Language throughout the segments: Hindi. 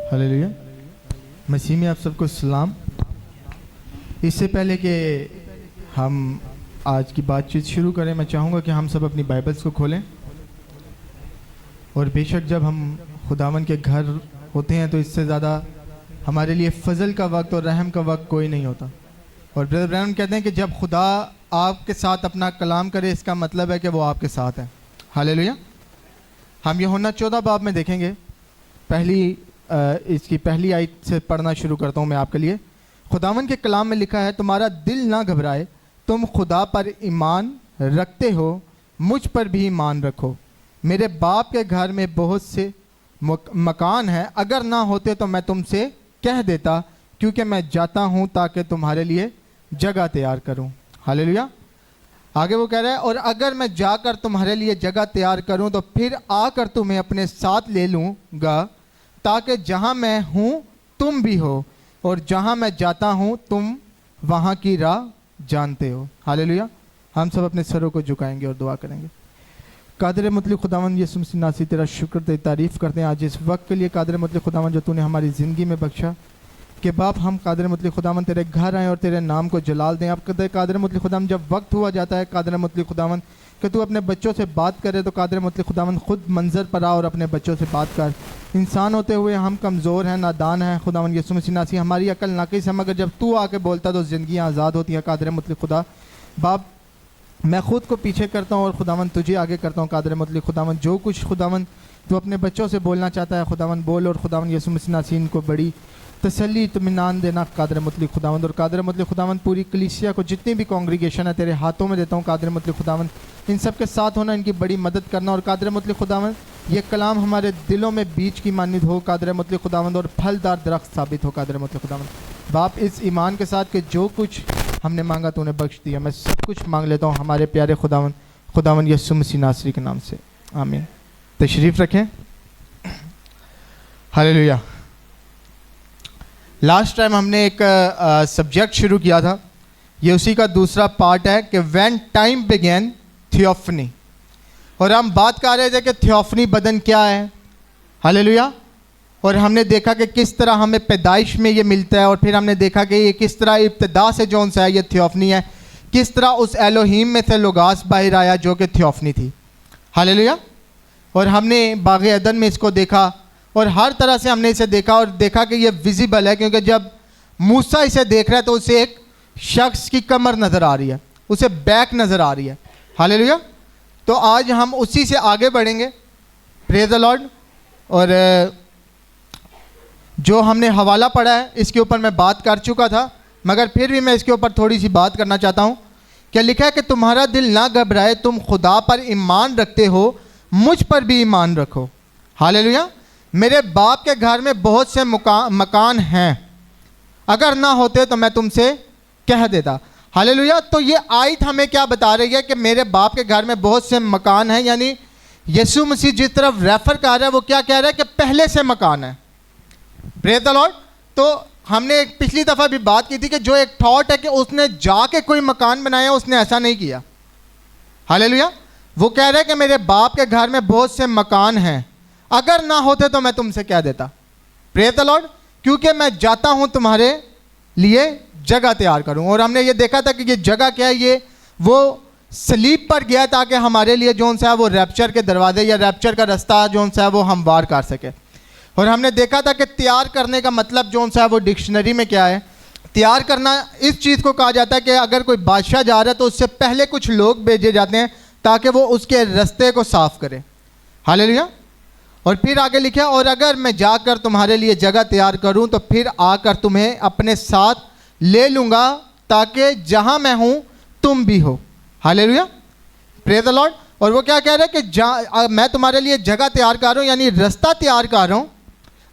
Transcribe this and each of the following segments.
हालेलुया। मसीह में आप सबको सलाम। इससे पहले कि हम आज की बातचीत शुरू करें, मैं चाहूँगा कि हम सब अपनी बाइबल्स को खोलें। और बेशक जब हम खुदावन के घर होते हैं तो इससे ज़्यादा हमारे लिए फजल का वक्त और रहम का वक्त कोई नहीं होता। और ब्रदर ब्रैनम कहते हैं कि जब खुदा आपके साथ अपना कलाम करे, इसका मतलब है कि वो आपके साथ है। हालेलुया। हम यूहन्ना 14 बाब में देखेंगे। इसकी पहली आयत से पढ़ना शुरू करता हूँ मैं आपके लिए। खुदावन के कलाम में लिखा है, तुम्हारा दिल ना घबराए, तुम खुदा पर ईमान रखते हो, मुझ पर भी ईमान रखो। मेरे बाप के घर में बहुत से मकान हैं, अगर ना होते तो मैं तुमसे कह देता, क्योंकि मैं जाता हूँ ताकि तुम्हारे लिए जगह तैयार करूँ। हालेलुया। आगे वो कह रहा है, और अगर मैं जाकर तुम्हारे लिए जगह तैयार करूँ तो फिर आकर तुम्हें अपने साथ ले लूँगा, ताकि जहाँ मैं हूँ तुम भी हो, और जहाँ मैं जाता हूँ तुम वहाँ की राह जानते हो। हालेलुया। हम सब अपने सरों को झुकाएंगे और दुआ करेंगे। कादिर मुतलक खुदावन यीशु मसीह नासी तेरा शुक्र ते तारीफ़ करते हैं आज इस वक्त के लिए। कादिर मुतलक खुदावन जो तूने हमारी ज़िंदगी में बख्शा कि बाप हम कादिर मुतलक खुदावन तेरे घर आएँ और तेरे नाम को जलाल दें। आप कहते हैं कादिर मुतलक खुदावन जब वक्त हुआ जाता है कादिर मुतलक खुदावन कि तू अपने बच्चों से बात करे, तो कादिर मुतलक खुदावन खुद मंजर पर आ और अपने बच्चों से बात कर। इंसान होते हुए हम कमज़ोर हैं, नादान हैं खुदावन यीशु मसीह नासी, हमारी अकल नाकिस है, मगर जब तू आके बोलता तो ज़िंदगी आज़ाद होती है। कादिर मुतलक खुदा बाप मैं ख़ुद को पीछे करता हूँ और खुदावन तुझे आगे करता हूँ। कादिर मुतलक खुदावन जो कुछ खुदावन तू अपने बच्चों से बोलना चाहता है खुदावन बोल, और खुदावन यीशु मसीह नासीन को बड़ी तसल्ली इत्मीनान देना कादिर मुतलक खुदावन। और कादिर मुतलक खुदावन पूरी कलीसिया को जितनी भी कांग्रीगेशन है तेरे हाथों में देता हूँ। कादिर मुतलक खुदावन इन सब के साथ होना, इनकी बड़ी मदद करना। और कादिर मुतलक खुदावन ये कलाम हमारे दिलों में बीज की मानिद हो कादिर मुतलक खुदावन, और फलदार दरख्त साबित हो कादिर मुतलक खुदावन। बाप इस ईमान के साथ कि जो कुछ हमने मांगा तूने बख्श दिया, मैं सब कुछ मांग लेता हूँ हमारे प्यारे खुदावन यीशु मसीह नासरी के नाम से, आमीन। तशरीफ़ रखें। हालेलुया। लास्ट टाइम हमने एक सब्जेक्ट शुरू किया था, ये उसी का दूसरा पार्ट है कि व्हेन टाइम बिगेन थियोफनी। और हम बात कर रहे थे कि थियोफनी बदन क्या है। हालेलुया। और हमने देखा कि किस तरह हमें पैदाइश में ये मिलता है, और फिर हमने देखा कि ये किस तरह इब्तिदा से जौन सा है ये थियोफनी है, किस तरह उस एलोहीम में से लोगास बाहर आया जो कि थियोफनी थी। हालेलुया। और हमने बाग़ अदन में इसको देखा, और हर तरह से हमने इसे देखा और देखा कि ये विजिबल है, क्योंकि जब मूसा इसे देख रहा है तो उसे एक शख्स की कमर नज़र आ रही है, उसे बैक नज़र आ रही है। हालेलुया। तो आज हम उसी से आगे बढ़ेंगे। Praise the lord. और जो हमने हवाला पढ़ा है इसके ऊपर मैं बात कर चुका था, मगर फिर भी मैं इसके ऊपर थोड़ी सी बात करना चाहता हूँ। क्या लिखा है कि तुम्हारा दिल ना घबराए, तुम खुदा पर ईमान रखते हो, मुझ पर भी ईमान रखो। हालेलुया। मेरे बाप के घर में बहुत से मकान हैं, अगर ना होते तो मैं तुमसे कह देता। हालेलुया। तो ये आयत हमें क्या बता रही है कि मेरे बाप के घर में बहुत से मकान हैं, यानी यीशु मसीह जिस तरफ रेफर कर रहा है वो क्या कह रहा है कि पहले से मकान है। Praise the Lord. तो हमने पिछली दफ़ा भी बात की थी कि जो एक थॉट है कि उसने जाके कोई मकान बनाया, उसने ऐसा नहीं किया। हालेलुया। वो कह रहा है कि मेरे बाप के घर में बहुत से मकान हैं, अगर ना होते तो मैं तुमसे कह देता। Praise the Lord. क्योंकि मैं जाता हूं तुम्हारे लिए जगह तैयार करूं। और हमने ये देखा था कि ये जगह क्या है, ये वो सलीब पर गया ताकि हमारे लिए जौन सा है वो रैप्चर के दरवाजे या रैप्चर का रास्ता जौन सा है वो हमवार कर सके। और हमने देखा था कि तैयार करने का मतलब जौन सा है वो डिक्शनरी में क्या है। तैयार करना इस चीज़ को कहा जाता है कि अगर कोई बादशाह जा रहा है तो उससे पहले कुछ लोग भेजे जाते हैं ताकि वो उसके रास्ते को साफ करे। हालेलुया। और फिर आगे लिखा, और अगर मैं जाकर तुम्हारे लिए जगह तैयार करूं तो फिर आकर तुम्हें अपने साथ ले लूँगा, ताकि जहां मैं हूं तुम भी हो। हालेलुया। Praise the lord. और वो क्या कह रहा है कि मैं तुम्हारे लिए जगह तैयार कर रहा हूं, यानी रास्ता तैयार कर रहा हूं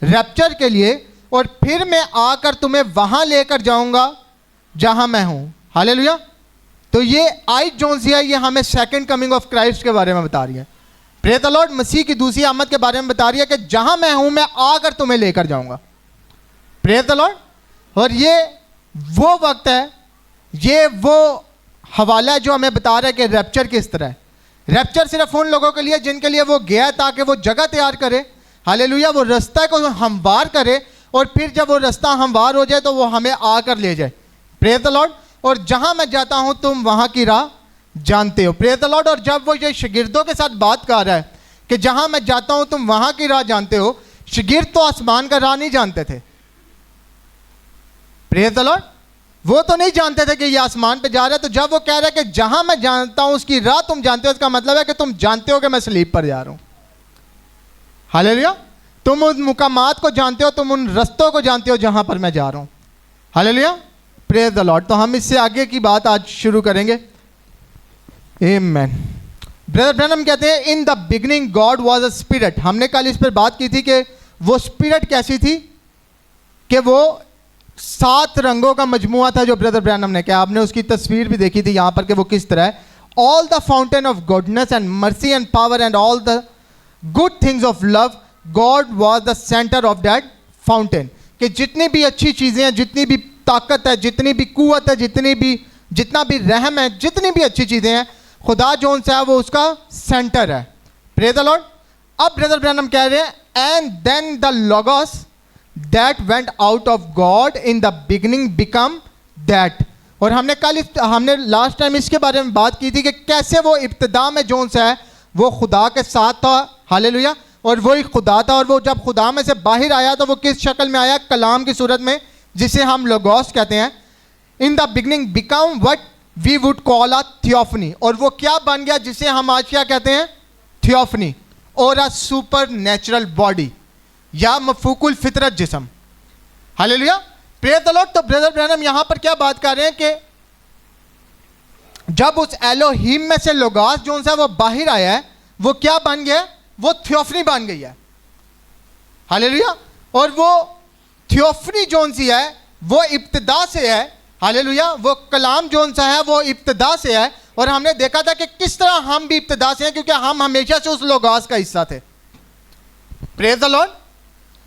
रैप्चर के लिए, और फिर मैं आकर तुम्हें वहां लेकर जाऊंगा जहां मैं हूं। हालेलुया। तो ये आयत जौन सी है ये हमें सेकंड कमिंग ऑफ क्राइस्ट के बारे में बता रही है। Praise the Lord. मसीह की दूसरी आमद के बारे में बता रही है कि जहां मैं हूं मैं आकर तुम्हें लेकर जाऊंगा। Praise the lord. और ये वो वक्त है, ये वो हवाला है जो हमें बता रहा है कि रैप्चर किस तरह है। रैप्चर सिर्फ उन लोगों के लिए जिनके लिए वो गया ताकि वो जगह तैयार करे, हालेलुया, वो रास्ता को हमवार करे और फिर जब वो रास्ता हमवार हो जाए तो वो हमें आकर ले जाए। Praise the lord. और जहां मैं जाता हूं तुम वहां की राह जानते हो। Praise the lord. और जब वो ये शागिर्दों के साथ बात कर रहा है कि जहां मैं जाता हूं तुम वहां की राह जानते हो, शागिर्द तो आसमान का राह नहीं जानते थे। Praise the Lord. वो तो नहीं जानते थे कि ये आसमान पे जा रहा है। तो जब वो कह रहा है कि जहां मैं जानता हूं उसकी राह तुम जानते हो, इसका मतलब है कि तुम जानते हो कि मैं सलीब पर जा रहा हूं। हालेलुया। तुम उन मुकामात को जानते हो, तुम उन रस्तों को जानते हो जहां पर मैं जा रहा हूं। हालेलुया। Praise the Lord. तो हम इससे आगे की बात आज शुरू करेंगे। आमीन। ब्रदर ब्रैनम कहते हैं in the beginning God was a spirit. हमने कल इस पर बात की थी कि वो स्पिरिट कैसी थी, कि वो 7 रंगों का मजमुआ था जो ब्रदर ब्रैनम ने कहा। आपने उसकी तस्वीर भी देखी थी यहाँ पर कि वो किस तरह है। All the fountain of goodness and mercy and power and all the good things of love, God was the centre of that fountain. कि जितनी भी अच्छी चीज़ें हैं, जितनी भी ताकत है, जितनी भी कुव्वत है, जितना भी रहम है, जितनी भी अच्छी चीज़ें हैं, खुदा जोन सा है वो उसका सेंटर है। Praise the Lord. अब ब्रदर ब्रैनम कह रहे हैं and then the logos that went out of God in the beginning become that. और हमने लास्ट टाइम इसके बारे में बात की थी कि कैसे वो इब्तिदा में जोन सा है वो खुदा के साथ था। हालेलुया। और वो ही खुदा था। और वो जब खुदा में से बाहर आया तो वो किस शक्ल में आया? कलाम की सूरत में, जिसे हम लोगोस कहते हैं। In the beginning become what we would call a theophany. और वो क्या बन गया जिसे हम आज क्या कहते हैं? थियोफनी। और अ सुपर नेचुरल बॉडी या मफूकुल फितरत जिस्म। हालेलुया। Praise the Lord. तो ब्रदर ब्रैनम यहां पर क्या बात कर रहे हैं कि जब उस एलोहीम में से लोगोस जोन सा वो बाहर आया है, वो क्या बन गया? वो थियोफनी बन गई है। हालेलुया। और वो थियोफनी जोन सी है वो इब्तिदा से है। हालेलुया। वो कलाम जोन सा है वो इब्तिदा से है। और हमने देखा था कि किस तरह हम भी इब्तिदा से हैं, क्योंकि हम हमेशा से उस लोगोस का हिस्सा थे। Praise the Lord.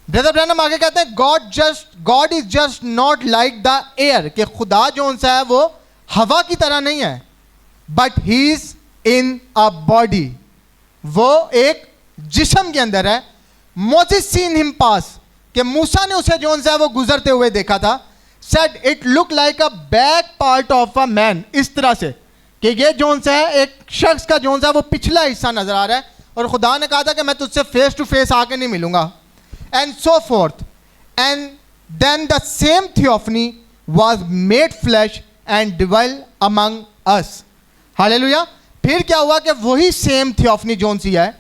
Brother Branham आगे कहते हैं God is just not like the air. कि खुदा जोन सा है वो हवा की तरह नहीं है, but he is in a body. वो एक जिस्म के अंदर है। मोसेस सीन हिम पास, कि मूसा ने उसे जोन सा है वो गुजरते हुए देखा था। Said it look like a back part of a man. इस तरह से कि ये जोन सा है एक शख्स का जोन सा है वो पिछला हिस्सा नजर आ रहा है। और खुदा ने कहा था कि मैं तुझसे फेस टू फेस आके नहीं मिलूंगा। And so forth. And then the same theophany was made flesh and dwell among us. हालेलुया। फिर क्या हुआ कि वही सेम थियोफनी जोन सी है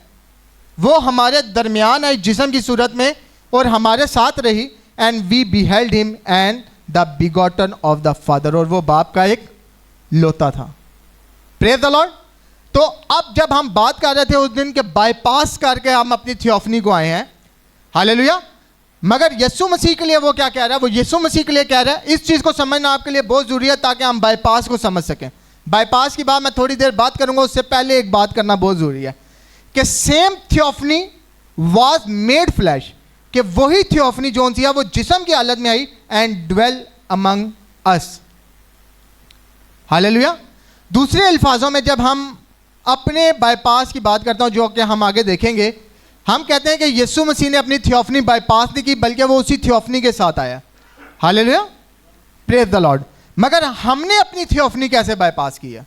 वो हमारे दरमियान आई जिस्म की सूरत में और हमारे साथ रही। And we beheld him and the begotten of the Father. और वो बाप का एक लोता था। Praise the Lord. तो अब जब हम बात कर रहे थे उस दिन के बाईपास करके हम अपनी थियोफनी को आए हैं। हालेलुया। मगर यीशु मसीह के लिए वो क्या कह रहा है? वो यीशु मसीह के लिए कह रहा है। इस चीज़ को समझना आपके लिए बहुत ज़रूरी है ताकि हम बाईपास को समझ सकें। बाईपास की बात मैं थोड़ी देर बात करूंगा, उससे पहले एक बात करना बहुत ज़रूरी है कि same theophany was made flash. कि वही थियोफनी जोन सी है वो जिस्म की हालत में आई एंड ड्वेल अमंग अस। हालेलुया। दूसरे अल्फाजों में जब हम अपने बाईपास की बात करता हूं जो कि हम आगे देखेंगे, हम कहते हैं कि यीशु मसीह ने अपनी थियोफनी बाईपास नहीं की, बल्कि वो उसी थियोफनी के साथ आया। हालेलुया। Praise the Lord. मगर हमने अपनी थियोफनी कैसे बाईपास की है?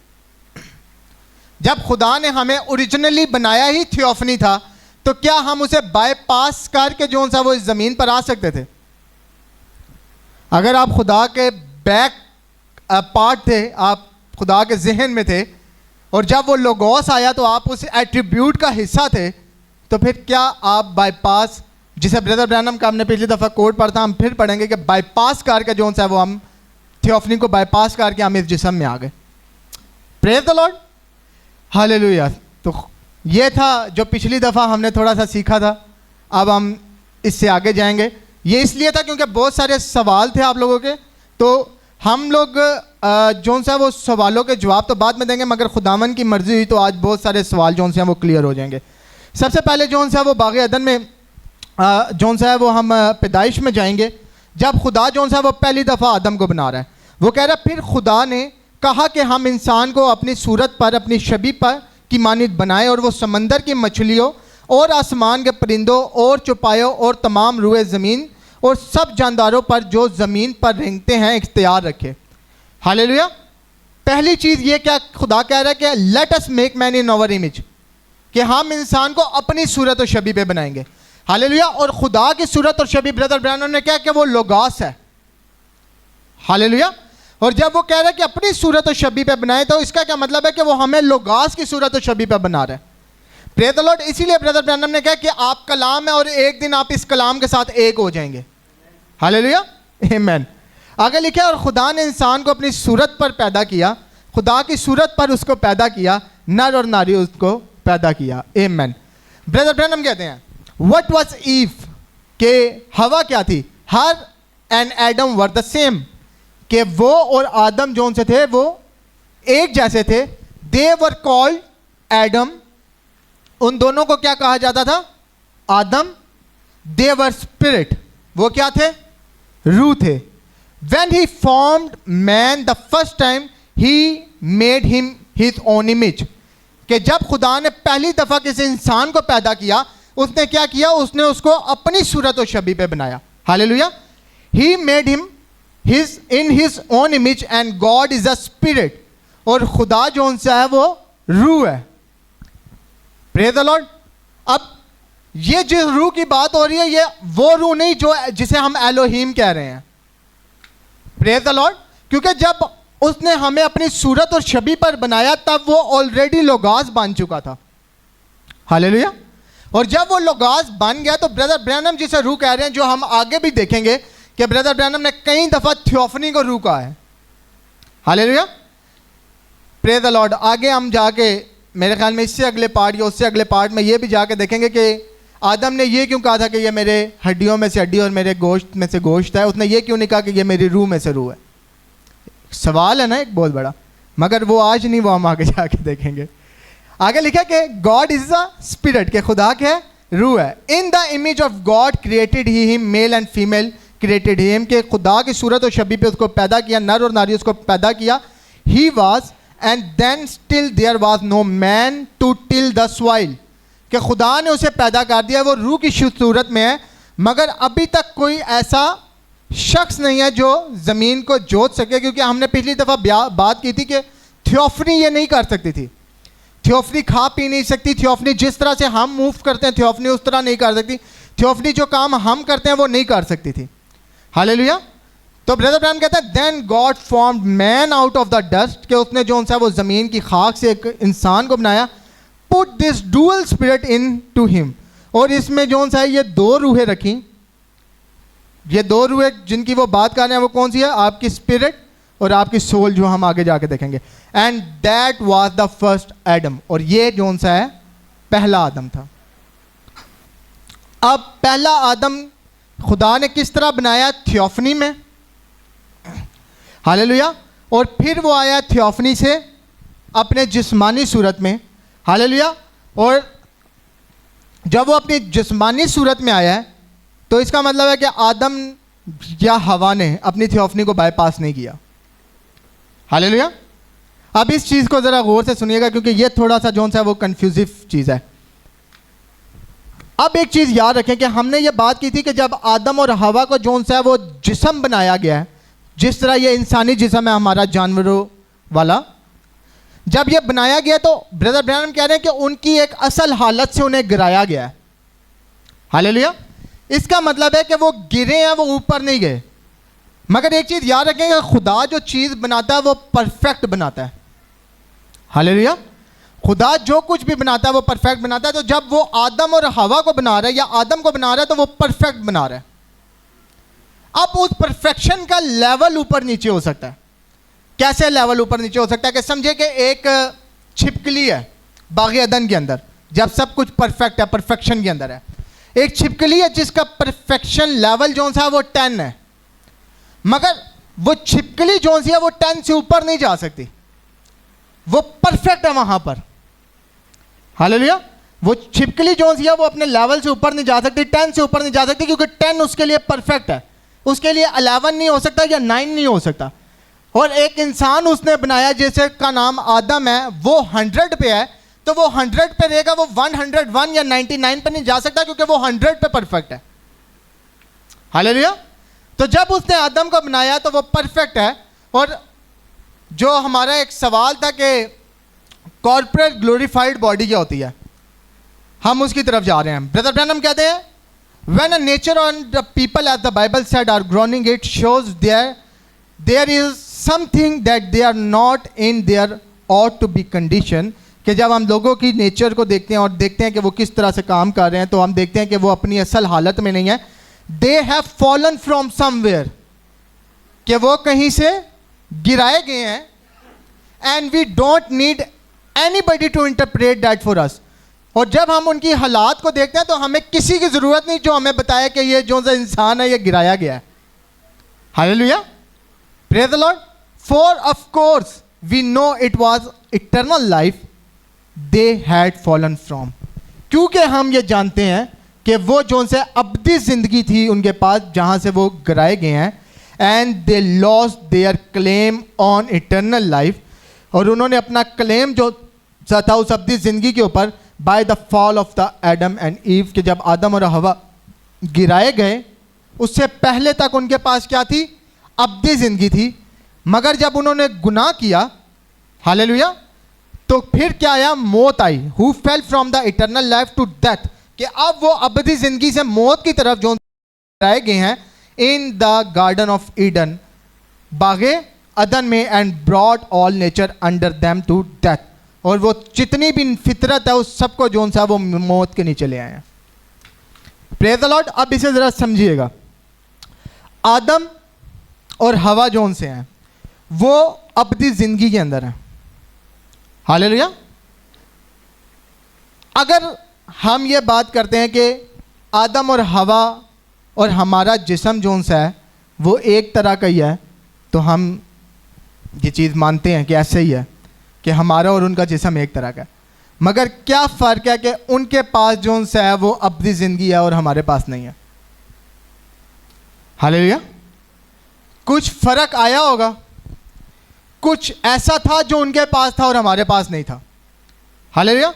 जब खुदा ने हमें ओरिजिनली बनाया ही थियोफनी था, तो क्या हम उसे बाईपास करके जो सा वो इस ज़मीन पर आ सकते थे? अगर आप खुदा के बैक पार्ट थे, आप खुदा के जहन में थे, और जब वो लोगोस आया तो आप उस एट्रीब्यूट का हिस्सा थे, तो फिर क्या आप बाईपास, जिसे ब्रदर ब्रैनम का हमने पिछली दफ़ा कोड पढ़ा था, हम फिर पढ़ेंगे कि बाईपास करके जो सा वो हम थियोफनी को बाईपास करके हम इस जिस्म में आ गए। Praise the Lord. हालेलुया। तो ये था जो पिछली दफ़ा हमने थोड़ा सा सीखा था। अब हम इससे आगे जाएंगे। ये इसलिए था क्योंकि बहुत सारे सवाल थे आप लोगों के, तो हम लोग जोन सा वो सवालों के जवाब तो बाद में देंगे, मगर खुदावन की मर्जी हुई तो आज बहुत सारे सवाल जोन से वो क्लियर हो जाएंगे। सबसे पहले जोन सा वो बाग़ अदन में जोन सा है वो हम पैदाइश में जाएंगे, जब खुदा जोन सा वो पहली दफ़ा आदम को बना रहा है। वो कह रहा है फिर खुदा ने कहा कि हम इंसान को अपनी सूरत पर, अपनी शबीह पर की मानित बनाए, और वो समंदर की मछलियों और आसमान के परिंदों और चौपायों और तमाम रुए ज़मीन और सब जानदारों पर जो ज़मीन पर रेंगते हैं इख्तियार रखे। हालेलुया। पहली चीज़ ये क्या खुदा कह रहा है कि let us make man in our image, कि हम इंसान को अपनी सूरत और शबीह पे बनाएंगे। हालेलुया। और खुदा की सूरत और शबीह ब्रदर ब्रैनम ने क्या कि वो लोगास है। हालेलुया। और जब वो कह रहा है कि अपनी सूरत और शबीह पे बनाए, तो इसका क्या मतलब है कि वो हमें लोगास की सूरत और शबीह पे बना रहा है। Praise the Lord. इसीलिए ब्रदर ब्रैनम ने कहा कि आप कलाम है और एक दिन आप इस कलाम के साथ एक हो जाएंगे। हालेलुया। आमीन। आगे लिखा और खुदा ने इंसान को अपनी सूरत पर पैदा किया, खुदा की सूरत पर उसको पैदा किया, नर और नारी उसको पैदा किया। आमीन। ब्रदर ब्रैनम कहते हैं व्हाट वाज ईव, के हवा क्या थी, her and Adam were the same, कि वो और आदम जो उनसे थे वो एक जैसे थे। दे वर कॉल्ड एडम, उन दोनों को क्या कहा जाता था, आदम। दे वर स्पिरिट, वो क्या थे, रूह थे। When he formed man the first time he made him his own image, कि जब खुदा ने पहली दफा किसी इंसान को पैदा किया, उसने क्या किया, उसने उसको अपनी सूरत और शबीह पे बनाया। Hallelujah. He made him his in his own image and God is a spirit, और खुदा जो उनसे है वो रूह है। Praise the Lord. अब ये जिस रूह की बात हो रही है, ये वो रूह नहीं जो जिसे हम एलोहीम कह रहे हैं। Praise the Lord. क्योंकि जब उसने हमें अपनी सूरत और शबीह पर बनाया, तब वो ऑलरेडी लोगास बन चुका था। हालेलुया। और जब वो लोगास बन गया, तो ब्रदर ब्रैनम जिसे रूह कह रहे हैं, जो हम आगे भी देखेंगे कि ब्रदर ब्रैनम ने कई दफा थियोफनी को रूह कहा है। हालेलुया। Praise the Lord. आगे हम जाके मेरे ख्याल में इससे अगले पार्ट या उससे अगले पार्ट में ये भी जाके देखेंगे कि आदम ने ये क्यों कहा था कि ये मेरे हड्डियों में से हड्डी और मेरे गोश्त में से गोश्त है। उसने ये क्यों नहीं कहा कि ये मेरी रूह में से रूह है। सवाल है ना एक बहुत बड़ा, मगर वो आज नहीं, वो हम आगे जाके देखेंगे। आगे लिखा कि गॉड इज अ स्पिरिट, के खुदा के रूह है। इन the image of God created he him, male and female created him, के खुदा की सूरत और शबीह पे उसको पैदा किया, नर और नारी उसको पैदा किया। He was and then still there was no man to till the soil, कि खुदा ने उसे पैदा कर दिया, वो रूह की सूरत में है, मगर अभी तक कोई ऐसा शख्स नहीं है जो ज़मीन को जोत सके। क्योंकि हमने पिछली दफ़ा बात की थी कि थियोफनी ये नहीं कर सकती थी। थियोफनी खा पी नहीं सकती। थियोफनी जिस तरह से हम मूव करते हैं, थियोफनी उस तरह नहीं कर सकती। थियोफनी जो काम हम करते हैं वो नहीं कर सकती थी। हालेलुया। तो ब्रदर ब्रैनम कहता है then God formed man out of the dust, कि उसने जो उनसे वो ज़मीन की खाक से एक इंसान को बनाया। Put this dual spirit into him, और इसमें जो सा ये दो रूहें रखी। ये दो रूहें जिनकी वो बात कर रहे हैं वो कौन सी है, आपकी स्पिरिट और आपकी सोल, जो हम आगे जाके देखेंगे। And that was the first Adam, और ये जो सा है पहला आदम था। अब पहला आदम खुदा ने किस तरह बनाया, थियोफनी में। हालेलुया। और फिर वो आया थियोफनी से अपने जिस्मानी सूरत में। हालेलुया। और जब वो अपनी जिस्मानी सूरत में आया है, तो इसका मतलब है कि आदम या हवा ने अपनी थियोफनी को बाईपास नहीं किया। हालेलुया। अब इस चीज़ को ज़रा गौर से सुनिएगा, क्योंकि ये थोड़ा सा जो सा वो कंफ्यूजिव चीज़ है। अब एक चीज़ याद रखें कि हमने ये बात की थी कि जब आदम और हवा को जो सा है वो जिस्म बनाया गया है, जिस तरह ये इंसानी जिस्म है हमारा जानवरों वाला, जब ये बनाया गया, तो ब्रदर ब्रैनम कह रहे हैं कि उनकी एक असल हालत से उन्हें गिराया गया है। हालेलुया। इसका मतलब है कि वो गिरे हैं, वो ऊपर नहीं गए। मगर एक चीज़ याद रखें कि खुदा जो चीज़ बनाता है वो परफेक्ट बनाता है। हालेलुया। खुदा जो कुछ भी बनाता है वो परफेक्ट बनाता है। तो जब वो आदम और हवा को बना रहा है या आदम को बना रहा है, तो वो परफेक्ट बना रहा है। अब उस परफेक्शन का लेवल ऊपर नीचे हो सकता है। कैसे लेवल ऊपर नीचे हो सकता है, कि समझे कि एक छिपकली है बाग़ अदन के अंदर, जब सब कुछ परफेक्ट है, परफेक्शन के अंदर है। एक छिपकली है जिसका परफेक्शन लेवल जो सा है वो 10 है, मगर वो छिपकली जो सी है वो 10 से ऊपर नहीं जा सकती। वो परफेक्ट है वहां पर। हालेलुया। वो छिपकली जो सी है वो अपने लेवल से ऊपर नहीं जा सकती, 10 से ऊपर नहीं जा सकती, क्योंकि 10 उसके लिए परफेक्ट है। उसके लिए 11 नहीं हो सकता या 9 नहीं हो सकता। और एक इंसान उसने बनाया जिसका नाम आदम है, वो 100 पे है, तो वो 100 पे रहेगा, वो 101 या 99 पे नहीं जा सकता, क्योंकि वो 100 पे परफेक्ट है। हालेलुया। तो जब उसने आदम को बनाया तो वो परफेक्ट है। और जो हमारा एक सवाल था कि कॉर्पोरेट ग्लोरीफाइड बॉडी क्या होती है, हम उसकी तरफ जा रहे हैं। ब्रदर ब्रैनम कहते हैं, when a nature and the people, as the Bible said, are groaning, it shows there is something that they are not in their ought to be condition। कि जब हम लोगों की नेचर को देखते हैं और देखते हैं कि वो किस तरह से काम कर रहे हैं, तो हम देखते हैं कि वो अपनी असल हालत में नहीं है। They have fallen from somewhere, कि वो कहीं से गिराए गए हैं। And we don't need anybody to interpret that for us. और जब हम उनकी हालात को देखते हैं तो हमें किसी की ज़रूरत नहीं जो हमें बताए कि ये जो सा इंसान है ये गिराया गया है। Hallelujah, praise the Lord. For of course we know it was eternal life they had fallen from, क्योंकि हम ये जानते हैं कि वो जो से अब्दी ज़िंदगी थी उनके पास, जहाँ से वो गिराए गए हैं। And they lost their claim on eternal life, और उन्होंने अपना क्लेम जो था उस अब्दी ज़िंदगी के ऊपर by the fall of the Adam and ewe, कि जब आदम और हवा गिराए गए उससे पहले तक उनके पास क्या थी, अब्दी ज़िंदगी थी। मगर जब उन्होंने गुनाह किया, हालेलुया, तो फिर क्या आया, मौत आई। Who fell from the eternal life to death, कि अब वो अब्दी ज़िंदगी से मौत की तरफ जो गिराए गए हैं in the garden of Eden, बागे अदन में, and brought all nature under them to death. और वो जितनी भी फितरत है उस सबको जो सा वो मौत के नीचे ले आए हैं। Praise the Lord. अब इसे ज़रा समझिएगा, आदम और हवा जोन से हैं वो अब्दी ज़िंदगी के अंदर है। हालेलुया। अगर हम ये बात करते हैं कि आदम और हवा और हमारा जिस्म जोन सा है वो एक तरह का ही है, तो हम ये चीज़ मानते हैं कि ऐसे ही है कि हमारा और उनका जिस्म एक तरह का है। मगर क्या फ़र्क है कि उनके पास जो सा है वो अब्दी ज़िंदगी है और हमारे पास नहीं है। हालेलुया। कुछ फ़र्क आया होगा, कुछ ऐसा था जो उनके पास था और हमारे पास नहीं था। हालेलुया।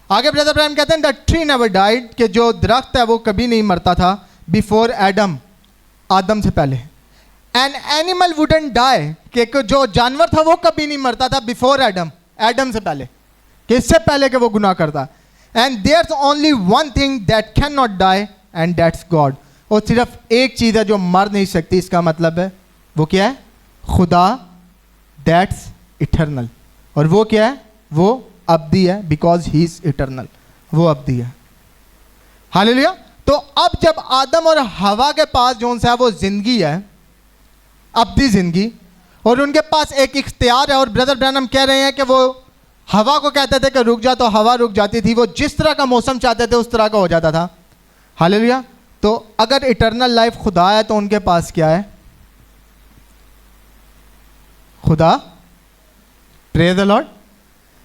आगे ब्रदर अब्राहम कहते हैं द ट्री नेवर डाइड, कि जो दरख्त है वो कभी नहीं मरता था बिफोर एडम, आदम से पहले। एन एनिमल वुडंट डाई, कि जो जानवर था वो कभी नहीं मरता था बिफोर एडम, एडम से पहले, कि इससे पहले कि वो गुनाह करता। And there's only one thing that can not die and that's God. और सिर्फ एक चीज़ है जो मर नहीं सकती, इसका मतलब है वो क्या है, खुदा, दैट्स इटर्नल। और वो क्या है, वो अब्दी है, बिकॉज ही इज इटर्नल, वो अब्दी है। हालेलुया। तो अब जब आदम और हवा के पास जो सा है वो जिंदगी है, अब्दी जिंदगी, और उनके पास एक इख्तियार है। और ब्रदर ब्रैनम कह रहे हैं कि वो हवा को कहते थे कि रुक जा, तो हवा रुक जाती थी, वो जिस तरह का मौसम चाहते थे उस तरह का हो जाता था। हालेलुया। तो अगर इटर्नल लाइफ खुदा है तो उनके पास क्या है, खुदा। Praise the Lord.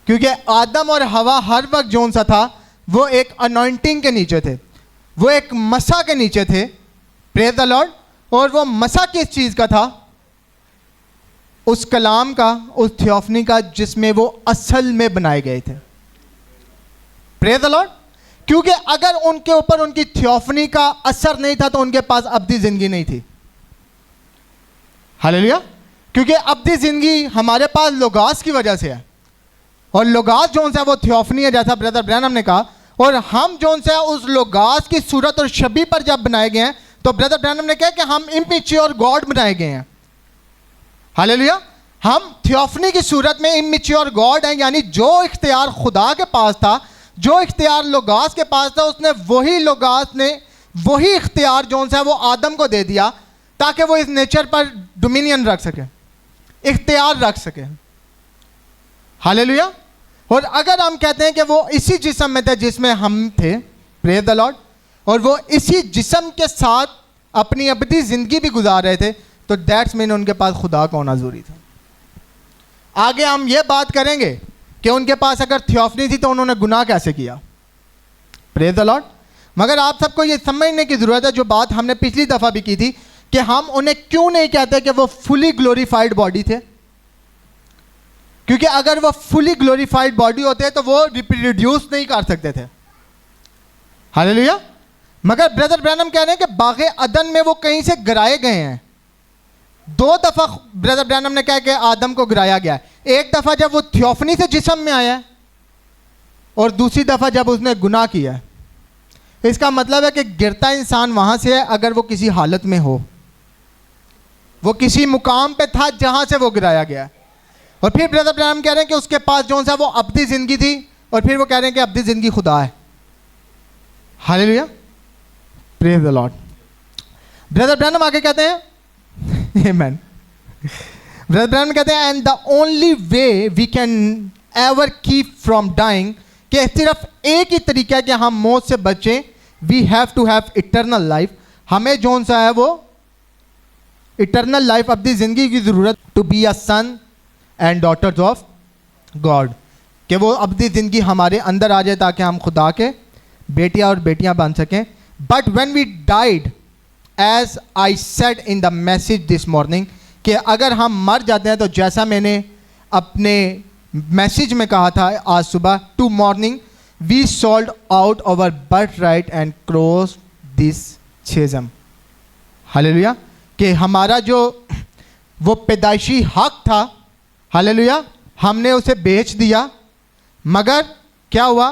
क्योंकि आदम और हवा हर वक्त जो सा था वो एक अनॉइंटिंग के नीचे थे, वो एक मसा के नीचे थे। Praise the lord. और वो मसा किस चीज़ का था, उस कलाम का, उस थियोफनी का जिसमें वो असल में बनाए गए थे। Praise the Lord. क्योंकि अगर उनके ऊपर उनकी थियोफनी का असर नहीं था तो उनके पास अब्दी जिंदगी नहीं थी। हालेलुया। क्योंकि अब्दी जिंदगी हमारे पास लोगास की वजह से है, और लोगास जो है वो थियोफनी है, जैसा ब्रदर ब्रैनम ने कहा। और हम जो है उस लोगास की सूरत और छवि पर जब बनाए गए हैं, तो ब्रदर ब्रैनम ने कहा कि हम इमैच्योर गॉड बनाए गए हैं। हालेलुया। हम थियोफनी की सूरत में इमैच्योर गॉड हैं, यानी जो इख्तियार खुदा के पास था, जो इख्तियार लोगास के पास था, उसने वही लोगास ने वही इख्तियार जो है वो आदम को दे दिया, ताकि वो इस नेचर पर डोमिनियन रख सके, इख्तियार रख सके। हालेलुया। और अगर हम कहते हैं कि वो इसी जिस्म में थे जिसमें हम थे, प्रेज द लॉर्ड, और वो इसी जिस्म के साथ अपनी अब्दी ज़िंदगी भी गुजार रहे थे, तो दैट्स मीन उनके पास खुदा का होना ज़रूरी था। आगे हम ये बात करेंगे कि उनके पास अगर थियोफनी थी तो उन्होंने गुनाह कैसे किया। Praise the Lord. मगर आप सबको ये समझने की ज़रूरत है, जो बात हमने पिछली दफ़ा भी की थी, कि हम उन्हें क्यों नहीं कहते कि वो फुली ग्लोरीफाइड बॉडी थे। क्योंकि अगर वो फुली ग्लोरीफाइड बॉडी होते तो वो रिप्रोड्यूस नहीं कर सकते थे। हालेलुया। मगर ब्रदर ब्रैनम कह रहे हैं कि बागे अदन में वो कहीं से गिराए गए हैं। 2 दफा ब्रदर ब्रैनम ने कहा कि आदम को गिराया गया है। एक दफा जब वो थियोफनी से जिस्म में आया है और दूसरी दफा जब उसने गुनाह किया है। इसका मतलब है कि गिरता इंसान वहां से है अगर वो किसी हालत में हो, वो किसी मुकाम पे था जहां से वो गिराया गया। और फिर ब्रदर ब्रैनम कह रहे हैं कि उसके पास जो सा वो अब्दी जिंदगी थी, और फिर वो कह रहे हैं कि अब्दी जिंदगी खुदा है। Hallelujah, praise the Lord. Brother Branham आगे कहते हैं आमेन। ब्रदर ब्रैनम कहते हैं and the only way we can ever keep from dying, कि सिर्फ एक ही तरीका है कि हम मौत से बचें, we have to have eternal life. हमें जो सा है वो इटर्नल लाइफ, अपनी जिंदगी की ज़रूरत, to be a son and daughters of God, कि वो अपनी ज़िंदगी हमारे अंदर आ जाए ताकि हम खुदा के बेटियां और बेटियां बन सकें। But when we died, as I said in the message this morning, कि अगर हम मर जाते हैं तो जैसा मैंने अपने मैसेज में कहा था आज सुबह, to morning we sold out our birthright and cross this schism. हालेलुया, कि हमारा जो वो पैदाइशी हक था, हालेलुया, हमने उसे बेच दिया। मगर क्या हुआ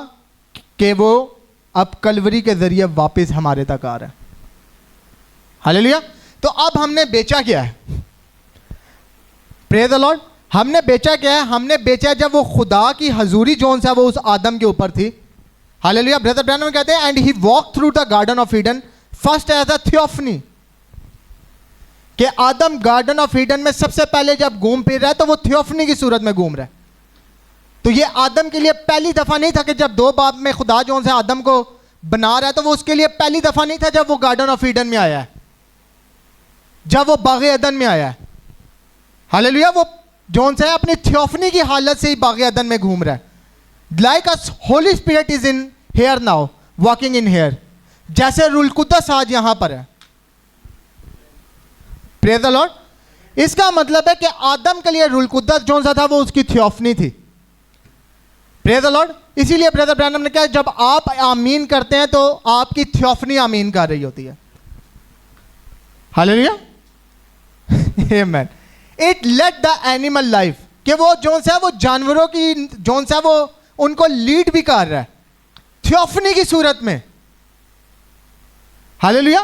कि वो अब कलवरी के ज़रिए वापस हमारे तक आ रहा है। हालेलुया। तो अब हमने बेचा क्या है? Praise the Lord. हमने बेचा क्या है? हमने बेचा जब वो खुदा की हजूरी जोन सा वो उस आदम के ऊपर थी। हालेलुया। ब्रदर ब्रैनम कहते हैं and he walk through the garden of Eden first as a theophany, कि आदम गार्डन ऑफ ईडन में सबसे पहले जब घूम फिर रहा है तो वो थियोफनी की सूरत में घूम रहा है। तो ये आदम के लिए पहली दफा नहीं था कि जब 2 बाप में खुदा जो से आदम को बना रहा है, तो वो उसके लिए पहली दफा नहीं था जब वो गार्डन ऑफ ईडन में आया है, जब वो बागे अदन में आया है। हालेलुया। वो जोन से अपनी थियोफनी की हालत से ही बागे अदन में घूम रहा है। Like us Holy Spirit is in here now, walking in here, जैसे रूल कुद्दस आज यहां पर है। Praise the Lord. इसका मतलब है कि आदम के लिए रूल कुद्दस जोन सा था वो उसकी थियोफनी थी। Praise the Lord. इसीलिए ब्रदर ब्रैनम ने कहा जब आप आमीन करते हैं तो आपकी थियोफनी आमीन कर रही होती है। Hallelujah, amen. It let the animal life, कि वो जोन सा वो जानवरों की जोन सा वो उनको लीड भी कर रहा है थियोफनी की सूरत में। हालेलुया।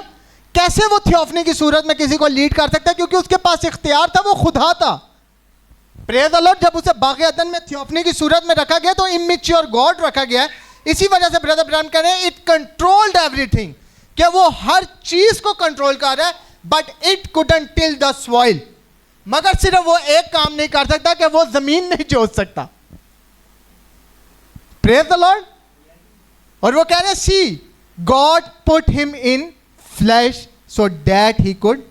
कैसे वो थियोफनी की सूरत में किसी को लीड कर सकता है? क्योंकि उसके पास इख्तियार था, वो खुदा था। Praise the Lord. जब उसे बागे अदन में थियोफनी की सूरत में रखा गया तो इमेच्योर गॉड रखा गया है। इसी वजह से ब्रदर ब्रैनम कह रहे हैं इट कंट्रोल्ड एवरीथिंग, कि वो हर चीज को कंट्रोल कर रहा है, but it couldn't till the soil, मगर सिर्फ वो एक काम नहीं कर सकता कि वो जमीन नहीं जोत सकता। Praise the lord. और वो कह रहे हैं see God put him in flesh so that he could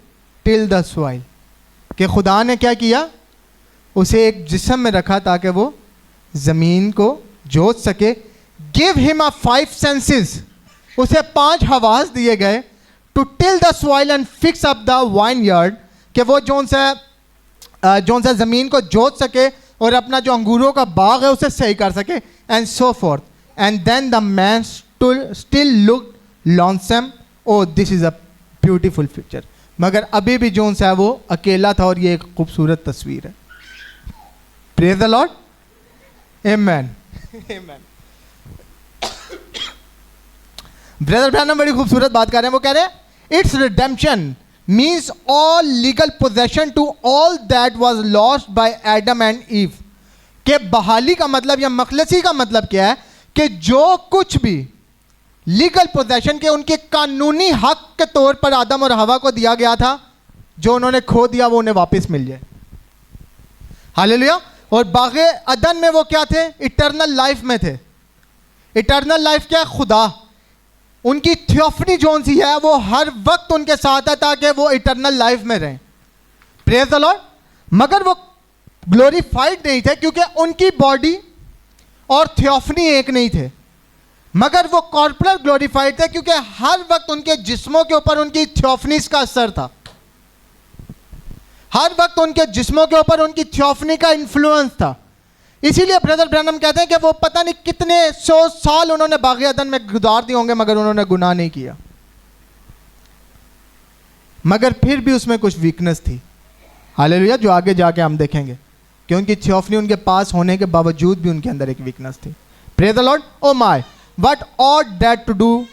till the soil, कि खुदा ने क्या किया? उसे एक जिस्म में रखा ताकि वो जमीन को जोत सके। गिव हिम अ 5 सेंसेस, उसे 5 हवास दिए गए, to till the soil and fix up the vineyard, कि वो जोन सा जमीन को जोत सके और अपना जो अंगूरों का बाग है उसे सही कर सके, and so forth. And then the man still look lonesome, oh this is a beautiful picture. मगर अभी भी जोन सा है वो अकेला था, और ये एक खूबसूरत तस्वीर है। Praise the Lord, amen, amen. Brother Branham बड़ी खूबसूरत बात कर रहे हैं। वो कह रहे हैं it's redemption means all legal possession to all that was lost by Adam and Eve, के बहाली का मतलब या मखलसी का मतलब क्या है? कि जो कुछ भी लीगल पोजेशन के उनके कानूनी हक के तौर पर आदम और हवा को दिया गया था, जो उन्होंने खो दिया वो उन्हें वापस मिल जाए। हालेलुया। और बागे अदन में वो क्या थे? इटर्नल लाइफ में थे। इटर्नल लाइफ क्या है? खुदा। उनकी थियोफनी जोन सी है वो हर वक्त उनके साथ है ताकि वो इटर्नल लाइफ में रहें। Praise the Lord. मगर वो ग्लोरीफाइड नहीं थे क्योंकि उनकी बॉडी और थियोफनी एक नहीं थे, मगर वो कॉर्पोरल ग्लोरीफाइड थे क्योंकि हर वक्त उनके जिस्मों के ऊपर उनकी थियोफनीज का असर था। हर वक्त उनके जिस्मों के ऊपर उनकी थियोफनी का इन्फ्लुएंस था। इसीलिए ब्रदर ब्रैनम कहते हैं कि वो पता नहीं कितने 100 साल उन्होंने बाग़ अदन में गुजार दिए होंगे मगर उन्होंने गुनाह नहीं किया, मगर फिर भी उसमें कुछ वीकनेस थी। हालेलुया, जो आगे जाके हम देखेंगे कि उनकी थियोफनी उनके पास होने के बावजूद भी उनके अंदर एक वीकनेस थी। Praise the Lord. Oh my, what ought that to do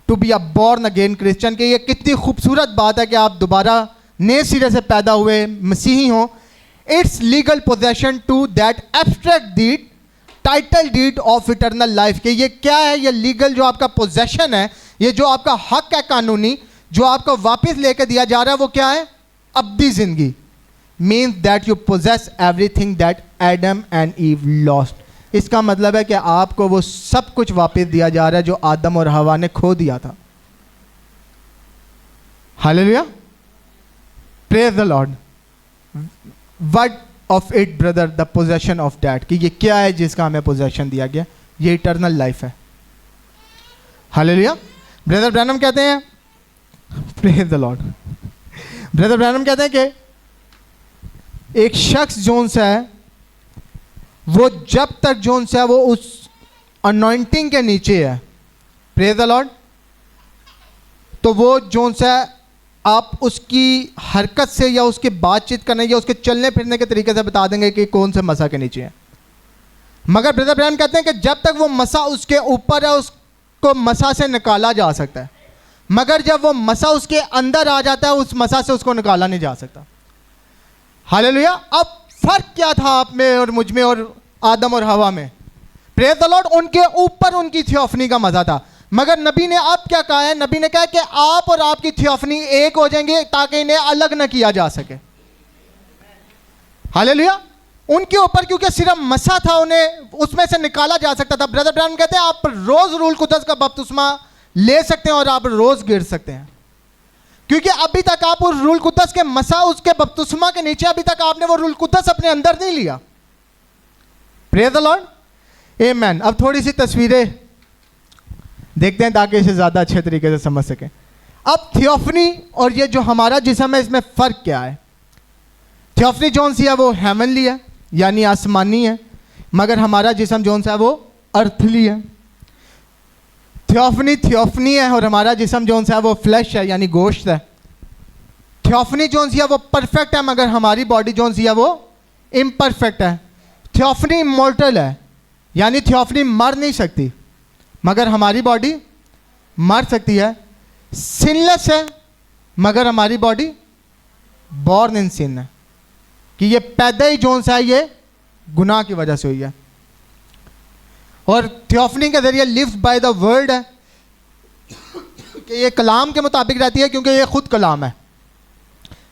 to be a born again Christian. कि ये कितनी खूबसूरत बात है कि आप दोबारा नए सिरे से पैदा हुए मसीही हों। It's legal possession to that abstract deed, title deed of eternal life. कि ये क्या है? ये लीगल जो आपका पोजेशन है, ये जो आपका हक है कानूनी, जो आपको वापस लेके दिया जा रहा है, वो क्या है? अब्दी जिंदगी। Means that you possess everything that Adam and ewe lost. इसका मतलब है कि आपको वो सब कुछ वापस दिया जा रहा है जो आदम और हवा ने खो दिया था। Hallelujah, praise the Lord. What of it brother the possession of that. कि ये क्या है जिसका हमें पोजेशन दिया गया? ये इटर्नल लाइफ है। हालेलुया। ब्रदर ब्रैनम कहते हैं, praise the Lord, brother Branham कहते हैं कि एक शख्स जोन सा है, वो जब तक जोन सा है वो उस अनॉइंटिंग के नीचे है, प्रेज द लॉर्ड, तो वो जोन सा है आप उसकी हरकत से या उसकी बातचीत करने या उसके चलने फिरने के तरीके से बता देंगे कि कौन से मसा के नीचे है। मगर ब्रदर ब्रैनम कहते हैं कि जब तक वो मसा उसके ऊपर है उसको मसा से निकाला जा सकता है, मगर जब वो मसा उसके अंदर आ जाता है उस मसा से उसको निकाला नहीं जा सकता। हालेलुया। अब फर्क क्या था आप में और मुझ में और आदम और हवा में? Praise the Lord. उनके ऊपर उनकी थियोफनी का मजा था, मगर नबी ने अब क्या कहा है? नबी ने कहा कि आप और आपकी थियोफनी एक हो जाएंगे ताकि इन्हें अलग न किया जा सके। हालेलुया। उनके ऊपर क्योंकि सिर्फ मसा था, उन्हें उसमें से निकाला जा सकता था। ब्रदर ब्रैनम कहते हैं आप रोज रूल कुदस का बपतिस्मा ले सकते हैं और आप रोज गिर सकते हैं, क्योंकि अभी तक आप उस रूल कुदस के मसा उसके बपतिस्मा के नीचे अभी तक आपने वो रूल कुदस अपने अंदर नहीं लिया। Praise the Lord. आमेन। अब थोड़ी सी तस्वीरें देखते हैं ताकि इसे ज़्यादा अच्छे तरीके से समझ सकें। अब थियोफनी और ये जो हमारा जिस्म है इसमें फ़र्क क्या है? थियोफनी जौन सी है वो हेवनली है यानी आसमानी है, मगर हमारा जिस्म जौन सा है वो अर्थली है। थियोफनी है और हमारा जिस्म जौन सा है वो फ्लैश है यानी गोश्त है। थियोफनी जौन सी है वो परफेक्ट है, मगर हमारी बॉडी जौन सी है वो इम्परफेक्ट है। थियोफनी इमॉर्टल है यानी थियोफनी मर नहीं सकती, मगर हमारी बॉडी मर सकती है। सिनलेस है, मगर हमारी बॉडी बॉर्न इन सिन है, कि ये पैदा ही जोन सा है ये गुनाह की वजह से हुई है। और थियोफनी के जरिए लिव्स बाय द वर्ड है कि ये कलाम के मुताबिक रहती है, क्योंकि ये खुद कलाम है,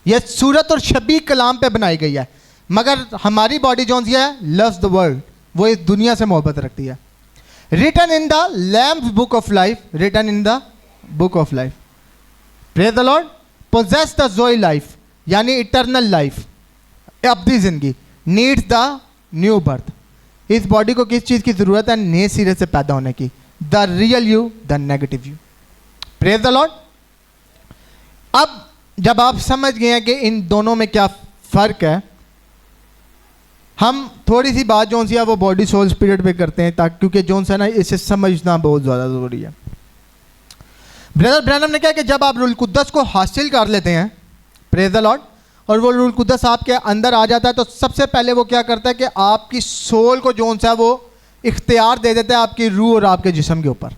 ये सूरत और शबीह कलाम पे बनाई गई है। मगर हमारी बॉडी जोन सी है लव्स द वर्ल्ड, वो इस दुनिया से मोहब्बत रखती है। Written in the lamb's book of life, written in the book of life. Praise the Lord. Possess the zoe life यानी इटर्नल लाइफ, अब्दी जिंदगी। नीड्स द न्यू बर्थ, इस बॉडी को किस चीज़ की ज़रूरत है? नए सिरे से पैदा होने की। The real you, the negative you. Praise the Lord. अब जब आप समझ गए हैं कि इन दोनों में क्या फ़र्क है, हम थोड़ी सी बात जोन सी है वो बॉडी सोल स्पिरिट पे करते हैं, ताकि क्योंकि जोन सा ना इसे समझना बहुत ज़्यादा ज़रूरी है। ब्रदर ब्रैनम ने कहा कि जब आप रूल कुद्दस को हासिल कर लेते हैं, प्रेज द लॉर्ड, और वो रूल कुद्दस आपके अंदर आ जाता है, तो सबसे पहले वो क्या करता है कि आपकी सोल को जोन सा है वो इख्तियार दे देता है आपकी रूह और आपके जिस्म के ऊपर।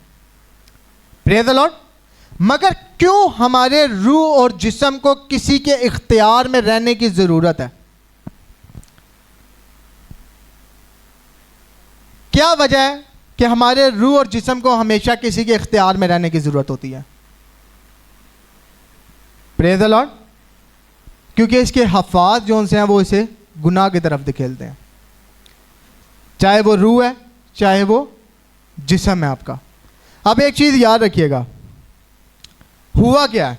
Praise the Lord. मगर क्यों हमारे रूह और जिस्म को किसी के इख्तियार में रहने की ज़रूरत है? क्या वजह है कि हमारे रूह और जिस्म को हमेशा किसी के इख्तियार में रहने की ज़रूरत होती है? Praise the Lord. क्योंकि इसके हफ़ाज़ जो से हैं वो इसे गुनाह की तरफ धकेलते हैं, चाहे वो रूह है चाहे वो जिस्म है आपका। अब एक चीज़ याद रखिएगा, हुआ क्या है?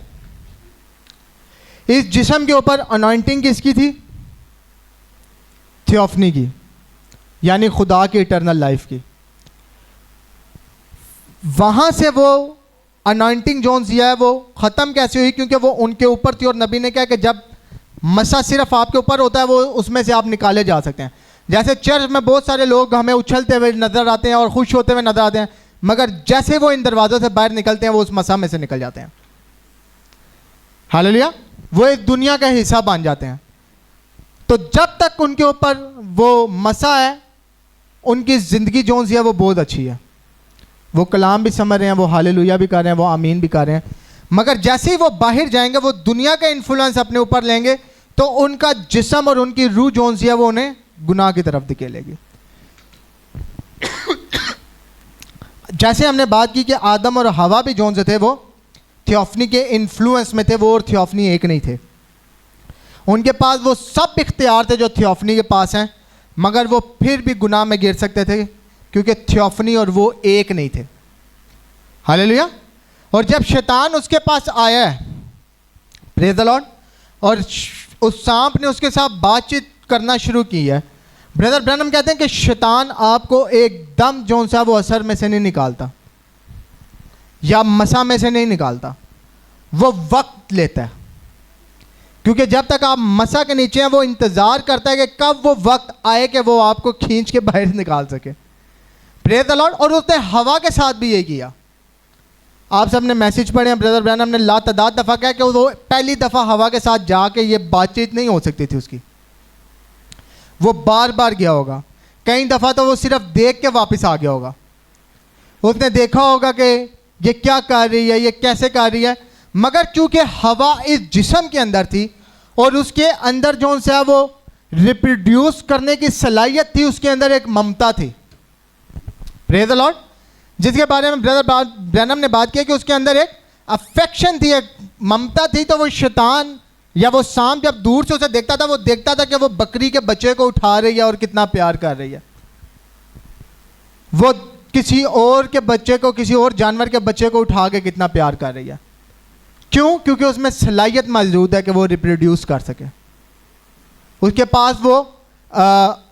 इस जिस्म के ऊपर अनॉइंटिंग किसकी थी? थियोफनी की, यानी खुदा की इटर्नल लाइफ की। वहाँ से वो अनॉइंटिंग जोन दिया है वो ख़त्म कैसे हुई? क्योंकि वो उनके ऊपर थी और नबी ने कहा कि जब मसा सिर्फ आपके ऊपर होता है वो उसमें से आप निकाले जा सकते हैं, जैसे चर्च में बहुत सारे लोग हमें उछलते हुए नजर आते हैं और खुश होते हुए नजर आते हैं, मगर जैसे वो इन दरवाजों से बाहर निकलते हैं वो उस मसा में से निकल जाते हैं। हालेलुया, वो एक दुनिया का हिस्सा बन जाते हैं। तो जब तक उनके ऊपर वो मसा है, उनकी ज़िंदगी जोन सी है वो बहुत अच्छी है, वो कलाम भी समझ रहे हैं, वो हालेलुया भी कर रहे हैं, वो आमीन भी कर रहे हैं। मगर जैसे ही वो बाहर जाएंगे, वो दुनिया का इन्फ्लुएंस अपने ऊपर लेंगे, तो उनका जिस्म और उनकी रूह जोन सी है वो उन्हें गुनाह की तरफ धकेलेगी। जैसे हमने बात की कि आदम और हवा भी जोन से थे वो थियोफनी के इन्फ्लुएंस में थे, वो और थियोफनी एक नहीं थे। उनके पास वो सब इख्तियार थे जो थियोफनी के पास हैं, मगर वो फिर भी गुनाह में गिर सकते थे क्योंकि थियोफनी और वो एक नहीं थे। हालेलुया। और जब शैतान उसके पास आया है, प्रेज़ द लॉर्ड, और उस सांप ने उसके साथ बातचीत करना शुरू की है, ब्रदर ब्रैनम कहते हैं कि शैतान आपको एकदम जोन सा वो असर में से नहीं निकालता या मसा में से नहीं निकालता, वो वक्त लेता है। क्योंकि जब तक आप मसा के नीचे हैं, वो इंतज़ार करता है कि कब वो वक्त आए कि वो आपको खींच के बाहर निकाल सके। Praise the lord. और उसने हवा के साथ भी ये किया। आप सब ने मैसेज पढ़े हैं, ब्रदर ब्रैनम ने लातादाद दफ़ा कहा कि वो पहली दफ़ा हवा के साथ जाके ये बातचीत नहीं हो सकती थी उसकी, वो बार बार गया होगा। कई दफ़ा तो वो सिर्फ देख के वापस आ गया होगा। उसने देखा होगा कि ये क्या कर रही है, ये कैसे कर रही है, मगर चूंकि हवा इस जिस्म के अंदर थी और उसके अंदर जो सा वो रिप्रोड्यूस करने की सलाहियत थी, उसके अंदर एक ममता थी। Praise the Lord. जिसके बारे में ब्रदर ब्रैनम ने बात की कि उसके अंदर एक अफेक्शन थी, एक ममता थी। तो वो शैतान या वो सांप जब दूर से उसे देखता था, वो देखता था कि वो बकरी के बच्चे को उठा रही है और कितना प्यार कर रही है, वो किसी और के बच्चे को, किसी और जानवर के बच्चे को उठा के कितना प्यार कर रही है। क्यों? क्योंकि उसमें सलाहियत मौजूद है कि वो रिप्रोड्यूस कर सके। उसके पास वो